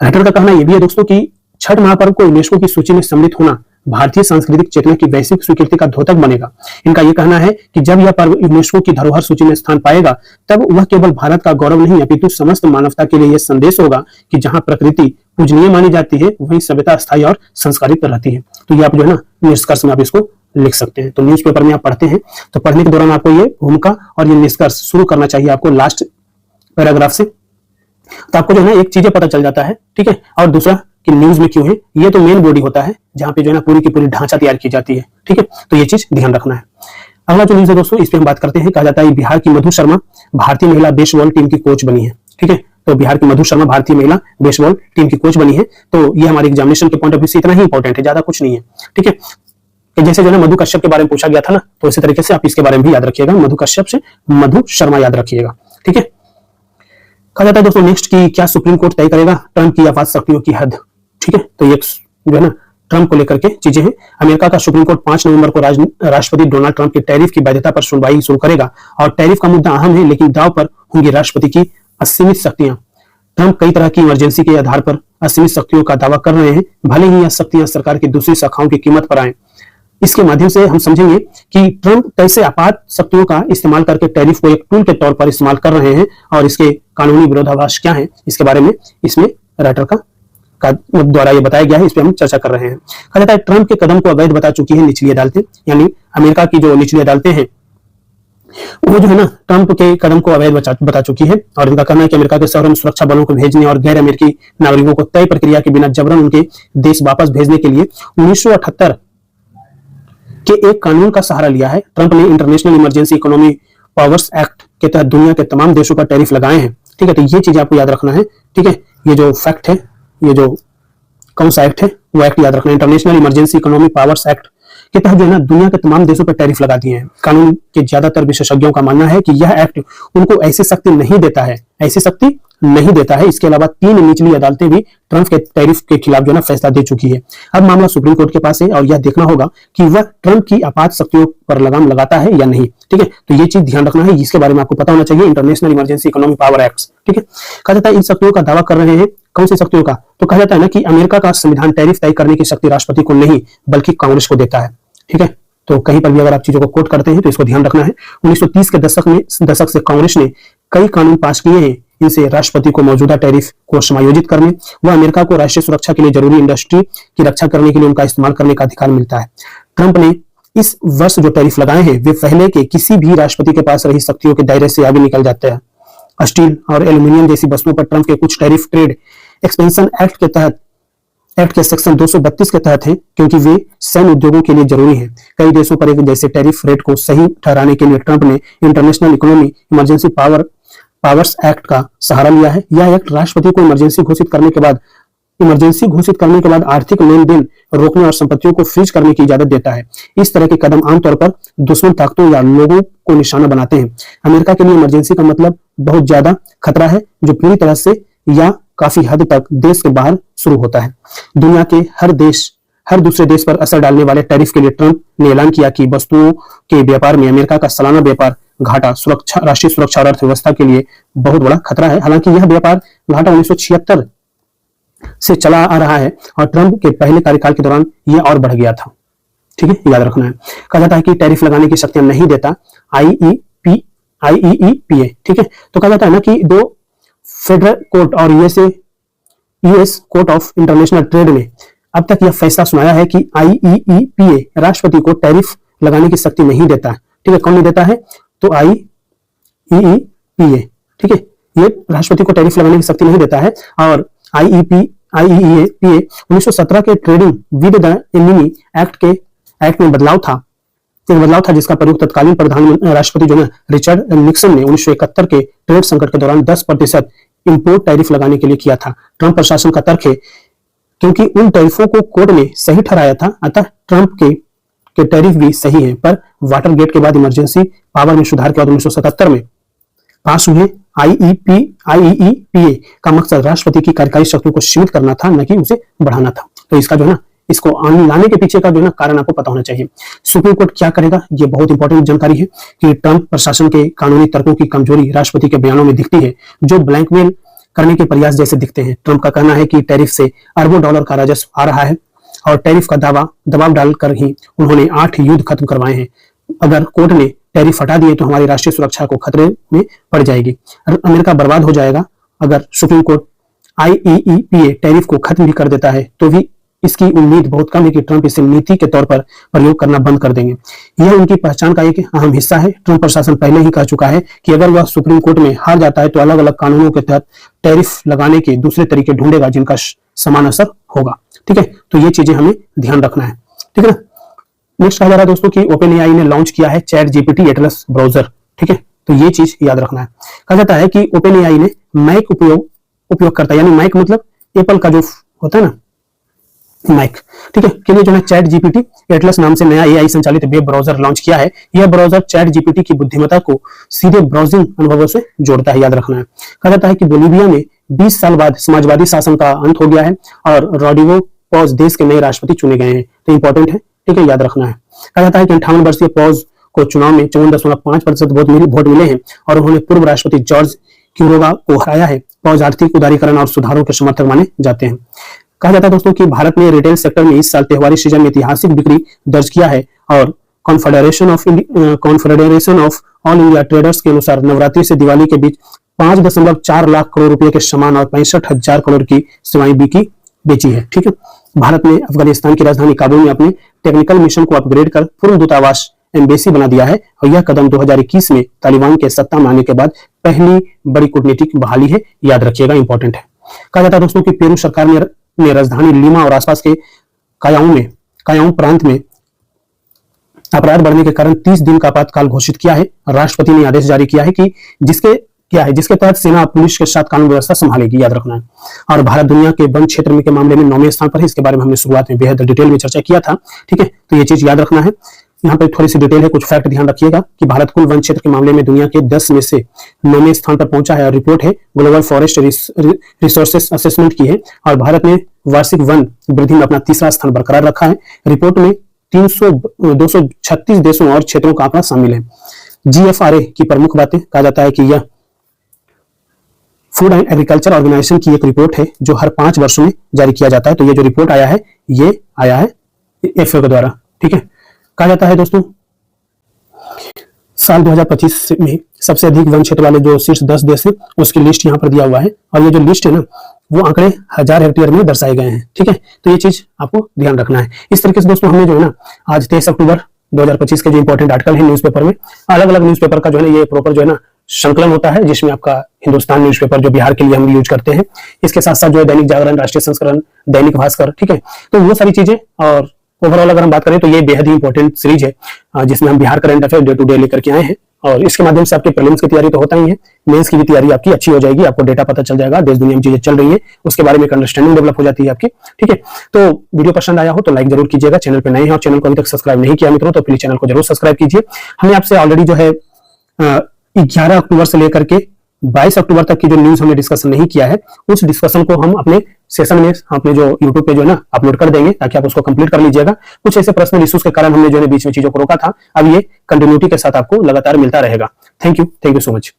Speaker 1: राइटर का कहना यह भी है दोस्तों कि छठ महापर्व को यूनेस्को की सूची में सम्मिलित होना भारतीय सांस्कृतिक चेतना की वैश्विक स्वीकृति का द्योतक बनेगा। इनका यह कहना है कि जब यह पर्व यूनेस्को की धरोहर सूची में स्थान पाएगा, तब वह केवल भारत का गौरव नहीं, अपितु समस्त मानवता के लिए यह संदेश होगा कि जहां प्रकृति पूजनीय मानी जाती है, वहीं सभ्यता स्थायी और संस्कारित रहती है। तो ये आप जो है ना निष्कर्ष में आप इसको लिख सकते हैं। तो न्यूज़पेपर में आप पढ़ते हैं, तो पढ़ने के दौरान आपको ये भूमिका और ये निष्कर्ष शुरू करना चाहिए आपको लास्ट पैराग्राफ से। तो आपको जो है ना एक चीजें पता चल जाता है, ठीक है। और दूसरा कि न्यूज में क्यों है, ये तो मेन बॉडी होता है जहां पे जो है ना पूरी की पूरी ढांचा तैयार की जाती है, ठीक है। तो ये चीज ध्यान रखना है। अगला जो न्यूज है दोस्तों, इस पे हम बात करते हैं। कहा जाता है बिहार की मधु शर्मा भारतीय महिला बेसबॉल टीम की कोच बनी है, ठीक है। तो बिहार की मधु शर्मा भारतीय महिला बेसबॉल टीम की कोच बनी है। तो ये हमारे एग्जामिनेशन के पॉइंट ऑफ व्यू से इतना ही इंपॉर्टेंट है, ज्यादा कुछ नहीं है, ठीक है। जैसे जो है मधु कश्यप के बारे में पूछा गया था ना, तो इसी तरीके से आप इसके बारे में भी याद रखिएगा, मधु कश्यप से मधु शर्मा याद रखिएगा, ठीक है। कहा जाता है दोस्तों नेक्स्ट की क्या सुप्रीम कोर्ट तय करेगा ट्रंप की आपात शक्तियों की हद, ठीक है। तो ये जो है ना ट्रंप को लेकर के चीजें हैं। अमेरिका का सुप्रीम कोर्ट 5 नवंबर को राष्ट्रपति डोनाल्ड ट्रंप के टैरिफ की वैधता पर सुनवाई शुरू करेगा। और टैरिफ का मुद्दा अहम है, लेकिन दांव पर होंगी राष्ट्रपति की असीमित शक्तियां। ट्रंप कई तरह की इमरजेंसी के आधार पर असीमित शक्तियों का दावा कर रहे हैं, भले ही यह शक्तियां सरकार की दूसरी शाखाओं की कीमत पर आए। इसके माध्यम से हम समझेंगे कि ट्रंप कैसे आपात शक्तियों का इस्तेमाल करके टैरिफ को एक टूल के तौर पर इस्तेमाल कर रहे हैं और इसके कानूनी विरोधाभास क्या है, इसके बारे में इसमें राइटर का द्वारा ये बताया गया है, इस पर हम चर्चा कर रहे हैं। कहा जाता है ट्रंप के कदम को अवैध बता चुकी है निचली अदालतें, यानी अमेरिका की जो निचली अदालतें हैं वो जो है ना ट्रंप के कदम को अवैध बता चुकी है। और इनका कहना है कि अमेरिका के शहरों में सुरक्षा बलों को भेजने और गैर अमेरिकी नागरिकों को तय प्रक्रिया के बिना जबरन उनके देश वापस भेजने के लिए 1978 के एक कानून का सहारा लिया है। ट्रंप ने international emergency economy powers act के तहत दुनिया के तमाम देशों पर टैरिफ लगाए हैं, ठीक है। तो ये चीज आपको याद रखना है, ठीक है। ये जो फैक्ट है, ये जो कौन सा एक्ट है वो एक्ट याद रखना है, international emergency economy powers act के तहत जो है ना दुनिया के तमाम देशों पर टैरिफ लगा दिए हैं। कानून के ज्यादातर विशेषज्ञों का मानना है कि यह एक्ट उनको ऐसी शक्ति नहीं देता है, ऐसी शक्ति नहीं देता है। इसके अलावा 3 निचली अदालतें भी ट्रंप के टैरिफ के खिलाफ जो है ना फैसला दे चुकी है। अब मामला सुप्रीम कोर्ट के पास है और यह देखना होगा कि वह ट्रंप की आपात शक्तियों पर लगाम लगाता है या नहीं, ठीक है। तो ये चीज ध्यान रखना है, इसके बारे में आपको पता होना चाहिए, international emergency economy power act, ठीक है। कहा जाता है इन शक्तियों का दावा कर रहे हैं, कौन सी शक्तियों का, तो कहा जाता है ना कि अमेरिका का संविधान टैरिफ तय करने की शक्ति राष्ट्रपति को नहीं बल्कि कांग्रेस को देता है, ठीक है। तो कहीं पर भी अगर आप चीजों को कोट करते हैं तो इसको ध्यान रखना है। 1930 के दशक से कांग्रेस ने कई कानून पास किए हैं, इनसे राष्ट्रपति को मौजूदा टैरिफ को समायोजित करने व अमेरिका को राष्ट्रीय सुरक्षा के लिए जरूरी इंडस्ट्री की रक्षा करने के लिए उनका इस्तेमाल करने का अधिकार मिलता है। ट्रंप ने इस वर्ष जो टैरिफ लगाए हैं वे पहले के किसी भी राष्ट्रपति के पास रही शक्तियों के दायरे से आगे निकल जाते हैं। स्टील और एल्यूमिनियम जैसी वस्तुओं पर ट्रंप के कुछ टैरिफ ट्रेड एक्सपेंशन एक्ट के सेक्शन 232 के तहत है, क्योंकि वे सैन्य उद्योगों के लिए जरूरी है। कई देशों पर एक जैसे टैरिफ रेट को सही ठहराने के लिए ट्रंप ने international economy emergency powers act का सहारा लिया है। यह एक्ट राष्ट्रपति को इमरजेंसी घोषित करने के बाद इमरजेंसी घोषित करने के बाद आर्थिक लेन देन रोकने और संपत्तियों को फ्रीज करने की इजाजत देता है। इस तरह के कदम आमतौर पर दुश्मन ताकतों या लोगों को निशाना बनाते हैं। अमेरिका के लिए इमरजेंसी का मतलब बहुत ज्यादा खतरा है जो पूरी तरह से या काफी हद तक देश के बाहर शुरू होता है। दुनिया के हर दूसरे देश पर असर डालने वाले टैरिफ के लिए ट्रंप ने ऐलान किया कि वस्तुओं के व्यापार में अमेरिका का सालाना व्यापार घाटा राष्ट्रीय सुरक्षा और अर्थव्यवस्था के लिए बहुत बड़ा खतरा है। हालांकि यह व्यापार घाटा 1976 से चला आ रहा है और ट्रंप के पहले कार्यकाल के दौरान यह और बढ़ गया था। ठीक है, याद रखना है। कहा जाता है कि टैरिफ लगाने की शक्तियां नहीं देता आईईईपीए। ठीक है, तो कहा जाता है ना कि दो फेडरल कोर्ट और US court of international trade ने अब तक यह फैसला सुनाया है कि आईईईपीए राष्ट्रपति को टैरिफ लगाने की शक्ति नहीं देता। ठीक है, कौन नहीं देता है? तो आईईईपीए। ठीक है, ये राष्ट्रपति को टैरिफ लगाने की शक्ति नहीं देता है। और आईईईपीए 1917 के trading with the enemy act में बदलाव था जिसका प्रयोग तत्कालीन प्रधानमंत्री राष्ट्रपति जो है रिचर्ड निक्सन ने 1971 के ट्रेड संकट के दौरान 10% इंपोर्ट टैरिफ लगाने के लिए किया था। ट्रंप प्रशासन का तर्क है क्योंकि उन टैरिफों को कोर्ट ने सही ठहराया था, अतः ट्रंप के टैरिफ भी सही है। पर वाटरगेट के बाद इमरजेंसी पावर में सुधार के बाद 1977 में पास हुए आईईईपीए का मकसद राष्ट्रपति की कार्यकारी शक्तियों को सीमित करना था, न कि उसे बढ़ाना था। तो इसका जो है ना, इसको लाने के पीछे का जो है ना कारण आपको पता होना चाहिए। सुप्रीम कोर्ट क्या करेगा, ये बहुत इंपॉर्टेंट जानकारी है कि ट्रंप प्रशासन के कानूनी तर्कों की कमजोरी राष्ट्रपति के बयानों में दिखती है, जो ब्लैकमेल करने के प्रयास जैसे दिखते हैं। ट्रंप का कहना है कि टैरिफ से अरबों डॉलर का राजस्व आ रहा है और टैरिफ का दबाव डालकर ही उन्होंने 8 युद्ध खत्म करवाए हैं। अगर कोर्ट ने टैरिफ हटा दिए तो हमारी राष्ट्रीय सुरक्षा को खतरे में पड़ जाएगी, अमेरिका बर्बाद हो जाएगा। अगर सुप्रीम कोर्ट आईईईपीए टैरिफ को खत्म भी कर देता है तो भी इसकी उम्मीद बहुत कम है कि ट्रंप इसे नीति के तौर पर प्रयोग करना बंद कर देंगे। यह उनकी पहचान का एक अहम हिस्सा है। ट्रंप प्रशासन पहले ही कह चुका है कि अगर वह सुप्रीम कोर्ट में हार जाता है तो अलग अलग कानूनों के तहत टैरिफ लगाने के दूसरे तरीके ढूंढेगा जिनका समान असर होगा। ठीक है, तो ये चीजें हमें ध्यान रखना है। ठीक है ना। नेक्स्ट कहा जा रहा है दोस्तों कि ओपन एआई ने लॉन्च किया है चैट जीपीटी एटलस ब्राउजर। ठीक है, तो ये चीज याद रखना है। कहा जाता है कि ओपन एआई ने मैक उपयोग करता है, यानी मैक मतलब एप्पल का जो होता है ना मैक, ठीक है, के लिए जो है चैट जीपीटी एटलस नाम से नया एआई संचालित वेब ब्राउजर लॉन्च किया है। यह ब्राउजर चैट जीपीटी की बुद्धिमत्ता को सीधे ब्राउजिंग अनुभवों से जोड़ता है, याद रखना है। कहा जाता है कि बोलीविया में 20 साल बाद समाजवादी शासन का अंत हो गया है और रॉड्रिगो पॉज देश के नए राष्ट्रपति चुने गए हैं। तो इंपॉर्टेंट है, ठीक है, याद रखना है। कहा जाता है कि 58 वर्षीय पॉज को चुनाव में 54.5% वोट मिले हैं और उन्होंने पूर्व राष्ट्रपति जॉर्ज क्यूरोगा को हराया है। पॉज आर्थिक उदारीकरण और सुधारों के समर्थक माने जाते हैं। कहा जाता है दोस्तों कि भारत ने रिटेल सेक्टर में इस साल त्योहारी सीजन में ऐतिहासिक बिक्री दर्ज किया है और confederation of all India traders के अनुसार नवरात्रि से दिवाली के बीच 5.4 लाख करोड़ रुपए के सामान और 65,000 करोड़ की सेवाएं बेची है। ठीक है, भारत ने अफगानिस्तान की राजधानी काबुल में अपने टेक्निकल मिशन को अपग्रेड कर पूर्व दूतावास एम्बेसी बना दिया है और यह कदम 2021 में तालिबान के सत्ता में आने के बाद पहली बड़ी कूटनीतिक बहाली है, याद रखिएगा, इंपॉर्टेंट है। कहा जाता है दोस्तों कि पेरू सरकार ने राजधानी लीमा और आसपास के कायाऊ प्रांत में अपराध बढ़ने के कारण 30 दिन का आपातकाल घोषित किया है। राष्ट्रपति ने आदेश जारी किया है कि जिसके तहत सेना पुलिस के साथ कानून व्यवस्था संभालेगी, याद रखना है। और भारत दुनिया के वन क्षेत्र के मामले में 9वें स्थान पर है। इसके बारे में हमने शुरुआत में बेहद डिटेल में चर्चा किया था। ठीक है, तो ये चीज याद रखना है। यहाँ पे थोड़ी सी डिटेल है, कुछ फैक्ट ध्यान रखिएगा कि भारत कुल वन क्षेत्र के मामले में दुनिया के 10 में से 9वें स्थान पर पहुंचा है और रिपोर्ट है ग्लोबल फॉरेस्ट रिसोर्सेस असेसमेंट की है और भारत ने वार्षिक वन वृद्धि में अपना तीसरा स्थान बरकरार रखा है। रिपोर्ट में 236 देशों और क्षेत्रों का आंकड़ा शामिल है। GFRA की प्रमुख बातें, कहा जाता है कि यह फूड एंड एग्रीकल्चर ऑर्गेनाइजेशन की एक रिपोर्ट है जो हर 5 वर्षों में जारी किया जाता है। तो ये जो रिपोर्ट आया है ये आया है FAO के द्वारा। ठीक है, कहा जाता है दोस्तों साल 2025 में सबसे अधिक वन क्षेत्र वाले जो शीर्ष 10 देश हैं उसकी लिस्ट यहाँ पर दिया हुआ है और ये जो लिस्ट है ना वो आंकड़े 1000 हेक्टेयर में दर्शाए गए हैं। ठीक है, तो ये चीज आपको ध्यान रखना है। इस तरीके से दोस्तों हमने जो है ना आज 23 अक्टूबर 2025 के जो इंपॉर्टेंट आर्टिकल है न्यूज़पेपर में, अलग अलग न्यूज़पेपर का जो है ना ये प्रॉपर जो है ना संकलन होता है जिसमें आपका हिंदुस्तान न्यूज़पेपर जो बिहार के लिए हम यूज करते हैं, इसके साथ साथ जो है दैनिक जागरण, राष्ट्रीय संस्करण, दैनिक भास्कर, ठीक है, तो वो सारी चीजें। और ओवरऑल अगर हम बात करें तो ये बेहद ही इंपॉर्टेंट सीरीज है जिसमें हम Bihar current affair day to day लेकर के आए हैं। और इसके माध्यम से आपके प्रीलिम्स की तैयारी तो होता ही है, मेंस की भी तैयारी आपकी अच्छी हो जाएगी, आपको डेटा पता चल जाएगा, देश दुनिया में चीजें चल रही है उसके बारे में एक अंडरस्टैंडिंग डेवलप हो जाती है आपकी। ठीक है, तो वीडियो पसंद आया हो तो लाइक जरूर कीजिएगा, चैनल पे नए हैं और चैनल को अभी तक सब्सक्राइब नहीं किया मित्रों तो प्लीज चैनल को जरूर सब्सक्राइब कीजिए। हमने आपसे ऑलरेडी जो है 11 अक्टूबर से लेकर के 22 अक्टूबर तक की जो न्यूज हमने डिस्कशन नहीं किया है, उस डिस्कशन को हम अपने सेशन में अपने जो यूट्यूब पे जो है ना अपलोड कर देंगे, ताकि आप उसको कंप्लीट कर लीजिएगा। कुछ ऐसे पर्सनल इश्यूज के कारण हमने जो है बीच में चीजों को रोका था, अब ये कंटिन्यूटी के साथ आपको लगातार मिलता रहेगा। Thank you so much.